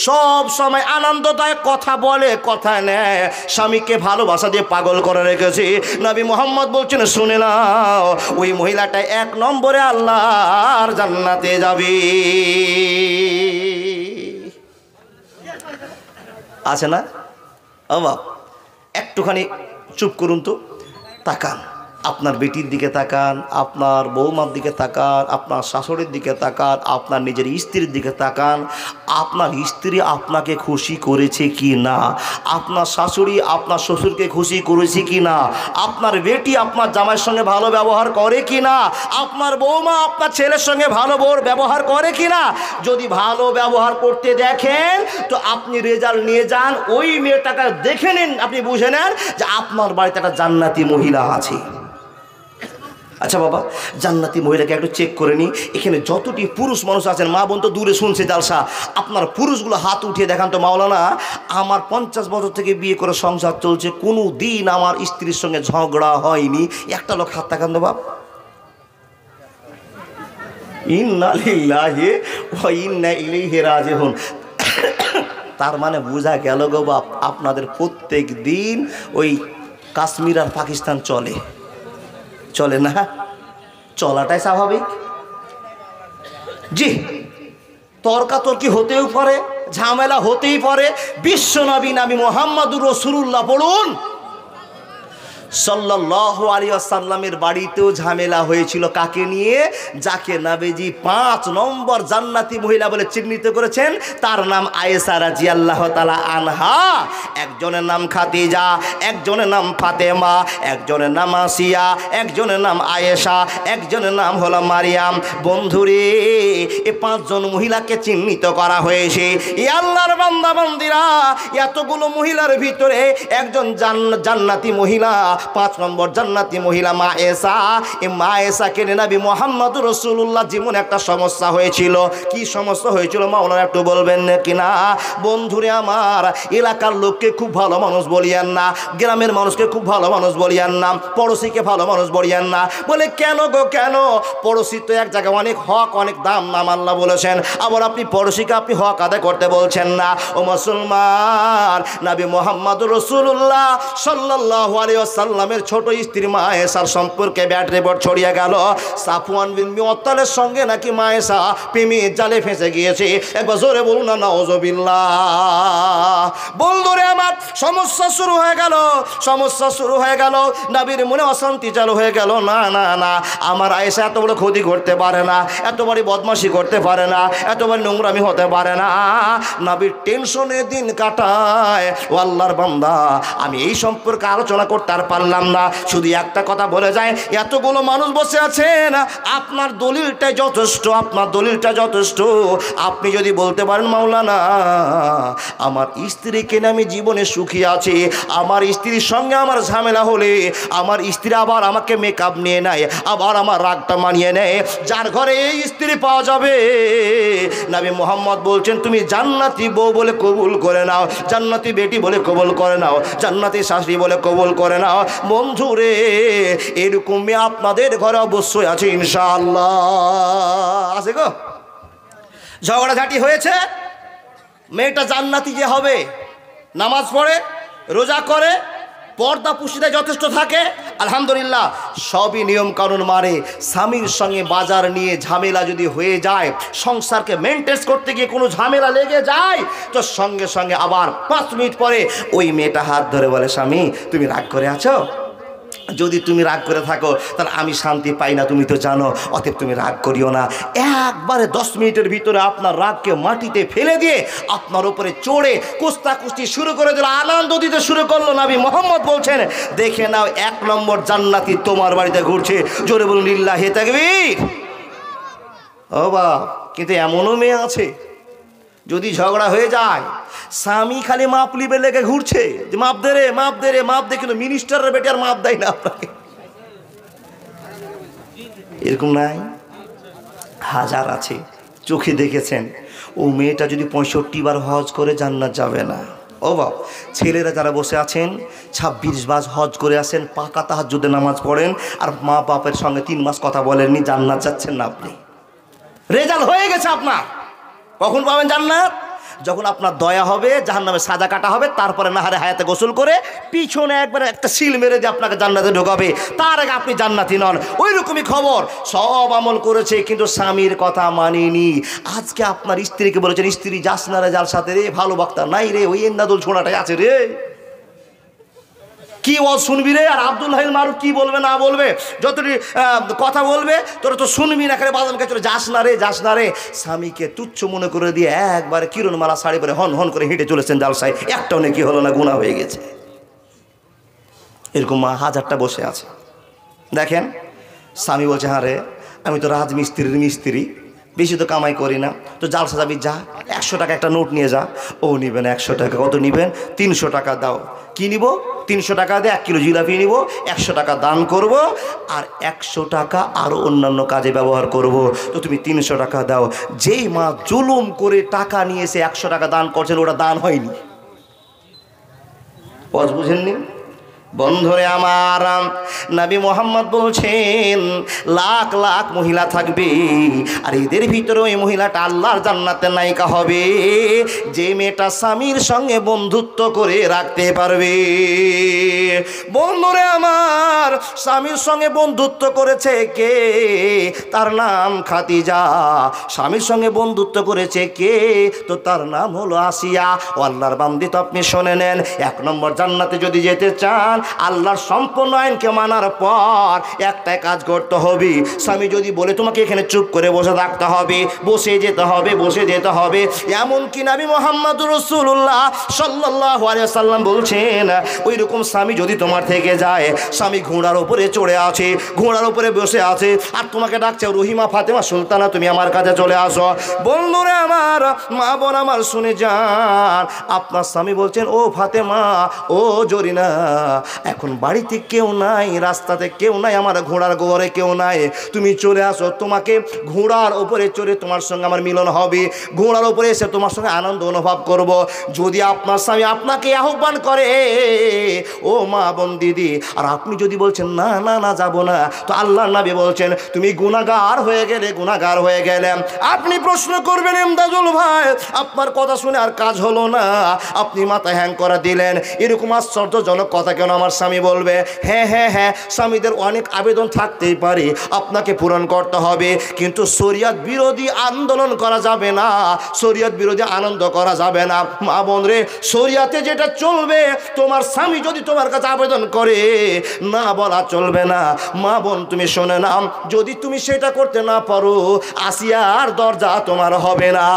সব সময় আনন্দদায়ক কথা বলে, কথা নেয়, স্বামীকে ভালোবাসা দিয়ে পাগল করে রেখেছে, নবী মোহাম্মদ বলছেন শুনে নাও, ওই মহিলাটা 1 নম্বরে আল্লাহর জান্নাতে যাবে। আছে না? বাবা একটুখানি চুপ করুন তো, তাকান, আপনার বেটির দিকে তাকান, আপনার বৌমার দিকে তাকান, আপনার শাশুড়ির দিকে তাকান, আপনার নিজের স্ত্রীর দিকে তাকান। আপনার স্ত্রী আপনাকে খুশি করেছে কি না? আপনার শাশুড়ি আপনার শ্বশুরকে খুশি করেছে কি না? আপনার বেটি আপনার জামাইয়ের সঙ্গে ভালো ব্যবহার করে কি না? আপনার বৌমা আপনার ছেলের সঙ্গে ভালো ব্যবহার করে কি না? যদি ভালো ব্যবহার করতে দেখেন তো আপনি রেজাল্ট নিয়ে যান, ওই মেয়েটাকে দেখে নিন, আপনি বুঝে নেন যে আপনার বাড়িতে একটা জান্নাতি মহিলা আছে। আচ্ছা বাবা, জান্নাতি মহিলাকে একটু চেক করে নিই, এখানে যতটি পুরুষ মানুষ আছেন, মা বোন তো দূরে শুনছে জালসা, আপনার পুরুষগুলো হাত উঠিয়ে দেখান তো। মাওলানা, আমার 50 বছর থেকে বিয়ে করে সংসার চলছে, কোনো দিন আমার স্ত্রীর সঙ্গে ঝগড়া হয়নি, একটা লোক হাত তাকান তো বাপ। ইন্না লিল্লাহি ওয়া ইন্না ইলাইহি রাজিউন। তার মানে বোঝা গেল গো বাপ, আপনাদের প্রত্যেক দিন ওই কাশ্মীর আর পাকিস্তান চলে না? চলাটাই স্বাভাবিক। জি, তর্কাতর্কি হতেও পারে, ঝামেলা হতেই পারে। বিশ্বনবী নবী মুহাম্মদুর রাসূলুল্লাহ পড়ুন সাল্লাল্লাহু আলাইহি ওয়াসাল্লামের বাড়িতেও ঝামেলা হয়েছিল, কাকে নিয়ে? যাকে নবীজি 5 নম্বর জান্নাতি মহিলা বলে চিহ্নিত করেছেন, তার নাম আয়েশা রাদিয়াল্লাহু তাআলা আনহা। একজনের নাম খাদিজা, একজনের নাম ফাতেমা, একজনের নাম আসিয়া, একজনের নাম আয়েশা, একজনের নাম হলো মারিয়াম। বন্ধুরে, এই 5 জন মহিলাকে চিহ্নিত করা হয়েছে। এই আল্লাহর বান্দা বান্দিরা, এতগুলো মহিলার ভিতরে একজন জান্নাতি মহিলা, 5 নম্বর জান্নাতি মহিলা মা আয়েশা। এই মা আয়েশাকে নবী মুহাম্মদুর রাসূলুল্লাহ জীবনে একটা সমস্যা হয়েছিল। কি সমস্যা হয়েছিল মাওলানা একটু বলবেন নাকি? না বন্ধুরে আমার, এলাকার লোককে খুব ভালো মানুষ বলিয়েন না, গ্রামের মানুষকে খুব ভালো মানুষ বলিয়েন না, পড়োশিকে ভালো মানুষ বলিয়েন না। বলে কেন গো কেন? পড়োশি তো এক জায়গায় অনেক হক অনেক দাম নাম আল্লাহ বলেছেন, আবার আপনি পড়োশিকে আপনি হক আদায় করতে বলছেন না। ও মুসলমান, নবী মুহাম্মদুর রাসূলুল্লাহ সাল্লাল্লাহু আলাইহি ওয়াসাল্লামের ছোট স্ত্রী মা আয়েশার সম্পর্কে ব্যাড রিপোর্ট ছড়িয়ে গেল। সাফওয়ান বিন মুআত্তালের সঙ্গে নাকি মা আয়েশা প্রেমের জালে ফেঁসে গিয়েছে। একবার জোরে বলুন না নাউযুবিল্লাহ। বন্ধুরে আমার, সমস্যা শুরু হয়ে গেল, সমস্যা শুরু হয়ে গেল। নবীর মনে অশান্তি চালু হয়ে গেল। না না না, আমার আয়েশা এত বড় ক্ষতি করতে পারে না, এত বড় বদমাশি করতে পারে না, এত বড় নোংরামি হতে পারে না। নবীর টেনশনে দিন কাটায়। ও আল্লাহর বান্দা, আমি এই সম্পর্কে আলোচনা করতে আর পারলাম না, শুধু একটা কথা বলে যায়, এতগুলো মানুষ বসে আছেন, আপনার দলিলটাই যথেষ্ট, আপনার দলিলটা যথেষ্ট। আপনি যদি বলতে পারেন মাওলানা আমার স্ত্রীকে নিয়ে আমি জীবনে সুখী আছি, আমার স্ত্রীর সঙ্গে আমার ঝামেলা হলে আমার স্ত্রী আবার আমাকে মেকআপ নিয়ে নেয়, আবার আমার রাগটা মানিয়ে নেয়, যার ঘরে এই স্ত্রী পাওয়া যাবে নবী মুহাম্মদ বলছেন তুমি জান্নাতি বউ বলে কবুল করে নাও, জান্নাতি বেটি বলে কবুল করে নাও, জান্নাতি শাশুড়ি বলে কবুল করে নাও। বন্ধুরে, এরকম মেয়ে আপনাদের ঘরে অবশ্যই আছে ইনশাআল্লাহ। আছে গো? ঝগড়াঝাটি হয়েছে, মেয়েটা জান্নাতি যে হবে, নামাজ পড়ে, রোজা করে, পর্দা পুশিতে যথেষ্ট থাকে, আলহামদুলিল্লাহ, সবই নিয়ম কানুন মারে। স্বামীর সঙ্গে বাজার নিয়ে ঝামেলা যদি হয়ে যায়, সংসারকে মেনটেন করতে গিয়ে কোনো ঝামেলা লেগে যায়, তো সঙ্গে সঙ্গে আবার 5 মিনিট পরে ওই মেয়েটা হাত ধরে বলে স্বামী তুমি রাগ করে আছো? যদি তুমি রাগ করে থাকো তাহলে আমি শান্তি পাই না, তুমি তো জানো, অতএব তুমি রাগ করিও না। একবারে 10 মিনিটের ভিতরে আপনার রাগকে মাটিতে ফেলে দিয়ে আপনার উপরে চড়ে কুস্তাকুস্তি শুরু করে দিল, আনন্দ দিতে শুরু করলো। নবী মুহাম্মদ বলছেন দেখে নাও 1 নম্বর জান্নাতি তোমার বাড়িতে ঘুরছে। জোরে বলুন লিল্লাহি তাকবীর। ও বাপ, কিন্তু এমনও মেয়ে আছে যদি ঝগড়া হয়ে যায় স্বামী খালি মাপ লিবে লেগে ঘুরছে যে মাপ দে রে, মাপ দে রে, মাপ দে, কিন্তু মিনিস্টারের বেটি আর মাপ দেয় না আপনাকে। এরকম নাই? হাজার আছে, চোখে দেখেছেন। ও মেয়েটা যদি 65 বার হজ করে জান্নাত যাবে না। ও বাপ, ছেলেরা যারা বসে আছেন 26 মাস হজ করে আসেন, পাকা তাহাজ্জুদে নামাজ পড়েন, আর মা বাপের সঙ্গে 3 মাস কথা বলেননি, জান্নাত যাচ্ছেন না আপনি। রেজাল্ট হয়ে গেছে আপনার। কখন পাবেন জান্নাত? যখন আপনার দয়া হবে, জাহান্নামে সাজা কাটা হবে, তারপরে নাহারে হায়াতে গোসল করে পিছনে একবারে একটা সিল মেরে দিয়ে আপনাকে জান্নাতে ঢোকাবে, তার আগে আপনি জান্নাতি নন। ওই রকমই খবর, সব আমল করেছে কিন্তু স্বামীর কথা মানেনি। আজকে আপনার স্ত্রীকে বলেছেন, স্ত্রী যাস না রে জাল সাথে রে, ভালো বক্তা নাই রে, ওই এন্দাদুল ছোড়াটাই আছে রে, কি ও শুনবি রে? আর আব্দুল হাইল মারুফ কি বলবে না বলবে, যতটি কথা বলবে তোরা তো শুনবি না, করে বাদামকে চলে যাস না রে, যাস না রে। স্বামীকে তুচ্ছ মনে করে দিয়ে একবারে কিরণ মালা শাড়ি পরে হন হন করে হেঁটে চলেছেন জালসায়, একটাও নাকি হলো না, গুনাহ হয়ে গেছে। এরকম মা হাজারটা বসে আছে। দেখেন, স্বামী বলছে, হ্যাঁ রে, আমি তো রাজমিস্ত্রির মিস্ত্রি, বেশি তো কামাই করি না, তো জালসা যাবি, যা 100 টাকা একটা নোট নিয়ে যা। ও নিবেন 100 টাকা? কত নিবেন? 300 টাকা দাও। কি নিব? 300 টাকা দিয়ে 1 কিলো জিলাপি নিব, 100 টাকা দান করব, আর 100 টাকা আরও অন্যান্য কাজে ব্যবহার করব। তো তুমি 300 টাকা দাও। যেই মা জুলুম করে টাকা নিয়ে এসে 100 টাকা দান করছেন, ওটা দান হয়নি। বুঝেননি বন্ধুরে আমার, নবী মোহাম্মদ বলছেন লাখ লাখ মহিলা থাকবে, আর এদের ভিতরে ওই মহিলাটা আল্লাহর জান্নাতে নায়িকা হবে যে মেয়েটা স্বামীর সঙ্গে বন্ধুত্ব করে রাখতে পারবে। বন্ধুরে আমার, স্বামীর সঙ্গে বন্ধুত্ব করেছে কে? তার নাম খাদিজা। স্বামীর সঙ্গে বন্ধুত্ব করেছে কে? তো তার নাম হলো আসিয়া। ও আল্লাহর বান্দি, তো আপনি শুনে নেন, 1 নম্বর জান্নাতে যদি যেতে চান, আল্লাহর সম্পূর্ণ আইনকে মানার পর একটাই কাজ করতে হবে। স্বামী যদি বলে তোমাকে এখানে চুপ করে বসে থাকতে হবে, বসে যেতে হবে, বসে যেতে হবে। এমনকি নবী মুহাম্মদুর রাসূলুল্লাহ সাল্লাল্লাহু আলাইহি ওয়াসাল্লাম বলছেন, ওই রকম স্বামী যদি তোমার থেকে যায়, স্বামী ঘোড়ার উপরে চড়ে আছে, ঘোড়ার উপরে বসে আছে, আর তোমাকে ডাকছে, রহিমা, ফাতেমা, সুলতানা, তুমি আমার কাছে চলে আসো। বন্ধুরা আমার, মা বোন আমার, শুনে যান, আপনার স্বামী বলছেন, ও ফাতেমা, ও জরিনা, এখন বাড়িতে কেউ নাই, রাস্তাতে কেউ নাই, আমার ঘোড়ার গোবরে কেউ নাই, তুমি চলে আসো, তোমাকে ঘোড়ার উপরে চড়ে তোমার সঙ্গে আমার মিলন হবে, ঘোড়ার উপরে এসে তোমার সঙ্গে আনন্দ অনুভব করব। যদি আপনার স্বামী আপনাকে আহ্বান করে, ও মা বোন দিদি, আর আপনি যদি বলছেন না না না যাব না, তো আল্লাহর নবী বলছেন তুমি গুনাহগার হয়ে গেলে, গুনাহগার হয়ে গেলেন। আপনি প্রশ্ন করবেন, ইমদাদুল ভাই, আপনার কথা শুনে আর কাজ হলো না, আপনি মাথা হ্যাং করে দিলেন, এরকম আশ্চর্যজনক কথা কেন আমার স্বামী বলবে? হ্যাঁ হ্যাঁ হ্যাঁ, স্বামীদের অনেক আবেদন থাকতেই পারে, আপনাকে পূরণ করতে হবে, কিন্তু শরিয়ত বিরোধী আন্দোলন করা যাবে না, শরিয়ত বিরোধী আনন্দ করা যাবে না। মা বোন রে, শরিয়তে যেটা চলবে, তোমার স্বামী যদি তোমার কাছে আবেদন করে, না বলা চলবে না। মা বোন তুমি শোনে নাও, যদি তুমি সেটা করতে না পারো, আসিয়ার দরজা তোমার হবে না।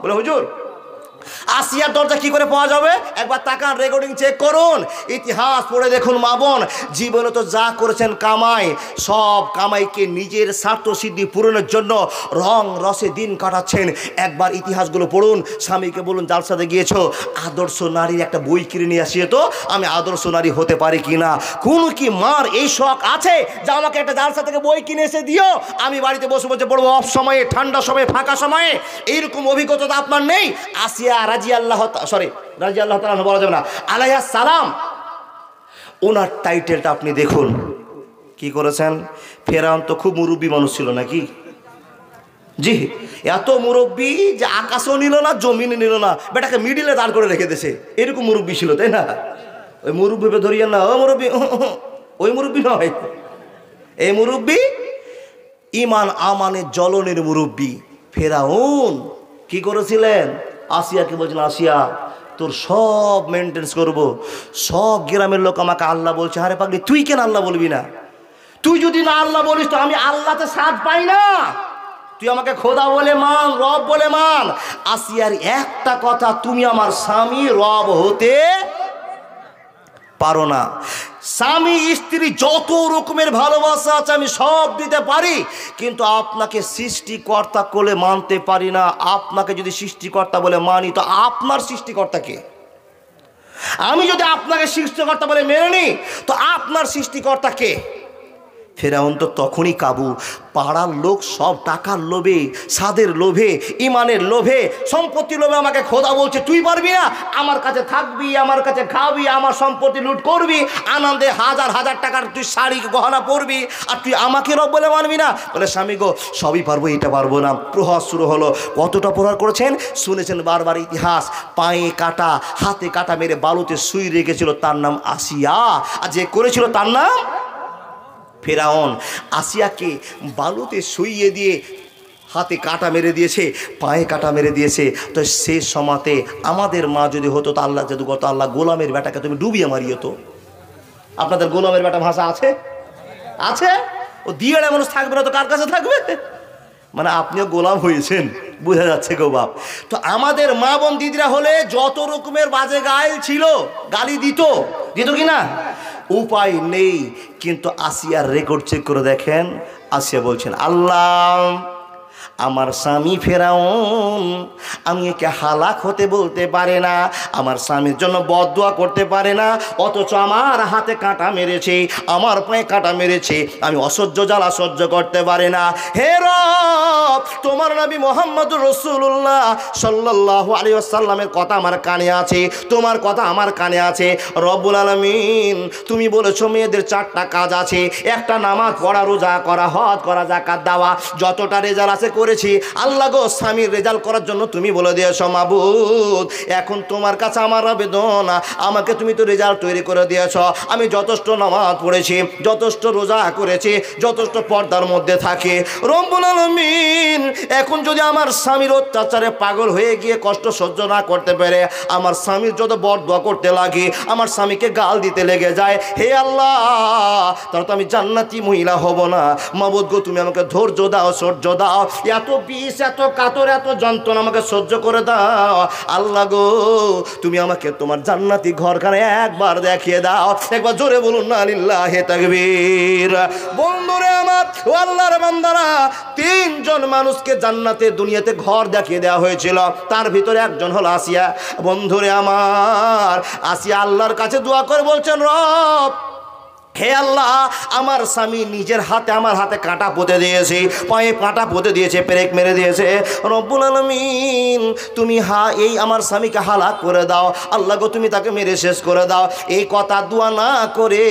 বলে হুজুর, আসিয়ার দরজা কি করে পাওয়া যাবে? একবার তাকান, রেকর্ডিং চেক করুন, ইতিহাস পড়ে দেখুন। মা বোন, জীবনে তো যা করেছেন কামাই, সব কামাইকে নিজের স্বার্থ সিদ্ধি পূরণের জন্য রং রসে দিন কাটাচ্ছেন। একবার ইতিহাসগুলো পড়ুন, স্বামীকে বলুন জালসাতে গিয়েছো, আদর্শ নারীর একটা বই কিনে নিয়ে আসিয়ে তো আমি আদর্শ নারী হতে পারি কি না। কোন কি মার এই শখ আছে যে আমাকে একটা জালসা থেকে বই কিনে এসে দিও, আমি বাড়িতে বসে বসে পড়বো, অফ সময়ে, ঠান্ডা সময়ে, ফাঁকা সময়ে? এইরকম অভিজ্ঞতা তো আপনার নেই। আসিয়া রাজি আল্লাহ তাআলা বলা যাবে না, আলাইহা সালাম, ওনার টাইটেলটা আপনি দেখুন কি করেছেন। ফেরাউন তো খুব মুরব্বী মানুষ ছিল নাকি? জি, এত মুরব্বী যে আকাশও নিল না, জমিনে নিল না, বেটাকে মিডিলে দাঁড় করে রেখে দিয়েছে, এরকম মুরব্বী ছিল, তাই না? ওই মুরব্বী ধরিয়ে না, ও মুরব্বী, ওই মুরব্বী নয়, এই মুরব্বী ইমান আমানের জ্বলনের মুরব্বী। ফেরাউন কি করেছিলেন? আসিয়াকে বলছেন, আসিয়া, তোর সব মেনটেন্স করবো, সব গ্রামের লোক আমাকে আল্লাহ বলছে। আরে পাগলি, তুই কেন আল্লাহ বলবি না? তুই যদি না আল্লাহ বলিস তো আমি আল্লাহতে সাথ পাই না, তুই আমাকে খোদা বলে মান, রব বলে মান। আসিয়ার একটা কথা, তুমি আমার স্বামী, রব হতে পারো না। স্বামী স্ত্রী যত রকমের ভালোবাসা আছে আমি সব দিতে পারি, কিন্তু আপনাকে সৃষ্টিকর্তা বলে মানতে পারি না। আপনাকে যদি সৃষ্টিকর্তা বলে মানি, তো আপনার সৃষ্টিকর্তাকে, আমি যদি আপনাকে সৃষ্টিকর্তা বলে মেনে নিই, তো আপনার সৃষ্টিকর্তাকে ফেরাউন তো তখনই কাবু, পাড়ার লোক সব টাকার লোভে, স্বাদের লোভে, ইমানের লোভে, সম্পত্তির লোভে আমাকে খোদা বলছে তুই পারবি না, আমার কাছে থাকবি, আমার কাছে খাবি, আমার সম্পত্তি লুট করবি, আনন্দে হাজার হাজার টাকার তুই শাড়ি গহনা পরবি, আর তুই আমাকে রব বলে মানবি না। বলে স্বামী গো সবই পারবো, এটা পারবো না। প্রহার শুরু হলো। কতটা প্রহার করেছেন শুনেছেন বারবার ইতিহাস। পায়ে কাটা, হাতে কাটা মেরে বালুতে শুই রেখেছিল, তার নাম আসিয়া, আর যে করেছিল তার নাম ফেরাউন। আসিয়াকে বালুতে শুইয়ে দিয়ে হাতে কাটা মেরে দিয়েছে, পায়ে কাটা মেরে দিয়েছে। তো সে সময়তে আমাদের মা যদি হতো, তো আল্লাহ যদি করতো, আল্লাহ গোলামের বেটাকে তুমি ডুবিয়ে মারিয়ে তো। আপনাদের গোলামের বেটা ভাষা আছে? আছে। ও দিয়ে মানুষ থাকবে না তো কার কাছে থাকবে? মানে আপনিও গোলাম হয়েছেন, বোঝা যাচ্ছে গো বাপ। তো আমাদের মা বোন দিদিরা হলে যত রকমের বাজে গাইল ছিল, গালি দিত কি না? উপায় নেই। কিন্তু আসিয়ার রেকর্ড চেক করে দেখেন, আসিয়া বলছেন আল্লাহ আমার স্বামী ফেরাউন, আমি একে হালাক হতে বলতে পারে না, আমার স্বামীর জন্য বদদুয়া করতে পারে না, অথচ আমার হাতে কাঁটা মেরেছে, আমার পায়ে কাঁটা মেরেছে, আমি অসহ্য জ্বালা সহ্য করতে পারে না। হে রব, তোমার নবী মুহাম্মদুর রাসূলুল্লাহ সাল্লাল্লাহু আলাইহি ওয়াসাল্লামের কথা আমার কানে আছে, তোমার কথা আমার কানে আছে। রব্বুল আলামিন তুমি বলেছো মেয়েদের 4টা কাজ আছে, একটা নামাজ পড়া, রোজা করা, হজ করা, যাকাত দেওয়া, যতটা রেজাল্ট আছে করেছি। আল্লাহ গো স্বামীর রেজাল্ট করার জন্য তুমি বলে দিয়েছো মাবুদ, এখন তোমার কাছে আমার আবেদন, আমাকে তুমি তো রেজাল্ট তৈরি করে দিয়েছো, আমি যথেষ্ট নামাজ পড়েছি, যথেষ্ট রোজা করেছি, যথেষ্ট পর্দার মধ্যে থাকে। রব্বুল আলামিন এখন যদি আমার স্বামীর অত্যাচারে পাগল হয়ে গিয়ে কষ্ট সহ্য না করতে পারে, আমার স্বামীর যত বদদুয়া করতে লাগে, আমার স্বামীকে গাল দিতে লেগে যায়, হে আল্লাহ তাহলে তো আমি জান্নাতি মহিলা হব না। মাবুদ গো তুমি আমাকে ধৈর্য দাও, সহ্য দাও, এত বিষ, এত কাতর, এত যন্ত্রণা আমাকে সহ্য করে দাও। আল্লাহ গো তুমি আমাকে তোমার জান্নাতি ঘরখানে একবার দেখিয়ে দাও। একবার জোরে বলুন না লিল্লাহি তাকবীর। বন্ধুরে আমার, ও আল্লাহর বান্দারা, 3 জন মানুষকে জান্নাতে দুনিয়াতে ঘর দেখিয়ে দেওয়া হয়েছিল, তার ভিতরে একজন হলো আসিয়া। বন্ধুরে আমার, আসিয়া আল্লাহর কাছে দোয়া করে বলছেন রব হে আল্লাহ আমার স্বামী নিজের হাতে আমার হাতে কাঁটা পুঁতে দিয়েছে, পায়ে কাঁটা পুঁতে দিয়েছে, পেরেক মেরে দিয়েছে। রব্বুল আলামিন তুমি এই আমার স্বামীকে হালাক করে দাও, আল্লাহ গো তুমি তাকে মেরে শেষ করে দাও। এই কথা দোয়া না করে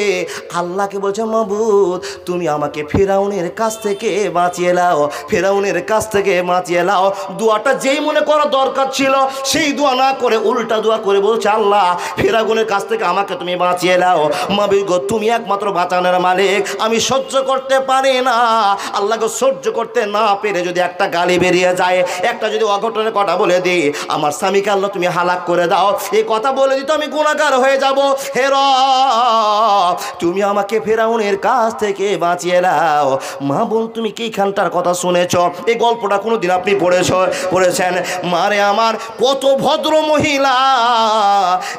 আল্লাহকে বলছে মাবুদ তুমি আমাকে ফেরাউনের কাছ থেকে বাঁচিয়ে নাও, ফেরাউনের কাছ থেকে বাঁচিয়ে নাও। দোয়াটা যেই মনে করা দরকার ছিল সেই দোয়া না করে উল্টা দোয়া করে বলছে আল্লাহ ফেরাউনের কাছ থেকে আমাকে তুমি বাঁচিয়ে নাও। মাবুদ গো তুমি একমাত্র বাঁচানোর মালিক, আমি সহ্য করতে পারি না। আল্লাহকে সহ্য করতে না পেরে যদি একটা গালি বেরিয়ে যায়, একটা যদি অঘটনের কথা বলে দিই, আমার স্বামীকে আল্লাহ তুমি হালাক করে দাও, এই কথা বলে দিত আমি গুনাহগার হয়ে যাব। হে রব তুমি আমাকে ফেরাউনের কাছ থেকে বাঁচিয়ে নাও। মা বোন তুমি কি এইখানটার কথা শুনেছ? এই গল্পটা কোনোদিন আপনি পড়েছেন? মারে আমার, কত ভদ্র মহিলা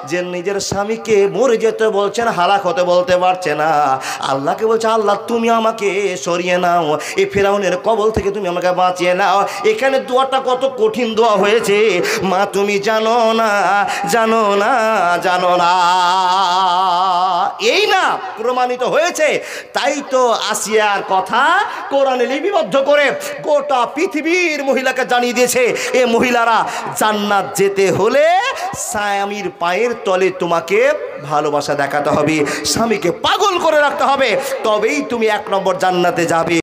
যে নিজের স্বামীকে মরে যেতে বলছেন, হালাক হতে বলতে পারছে না, আল্লাহকে বলছে আল্লাহ তুমি আমাকে সরিয়ে নাও, এই ফেরাউনের কবল থেকে তুমি আমাকে বাঁচিয়ে নাও। এখানে দোয়াটা কত কঠিন দোয়া হয়েছে মা তুমি জানো না, জানো না, জানো না। এই না প্রমাণিত হয়েছে। তাই তো আসিয়ার কথা কোরআনে লিপিবদ্ধ করে গোটা পৃথিবীর মহিলাকে জানিয়ে দিয়েছে, এ মহিলারা জান্নাত যেতে হলে স্বামীর পায়ের তলে তোমাকে ভালোবাসা দেখাতে হবে, স্বামীকে পাগল করে রাখতে হবে, তবেই তুমি 1 নম্বর জান্নাতে যাবে।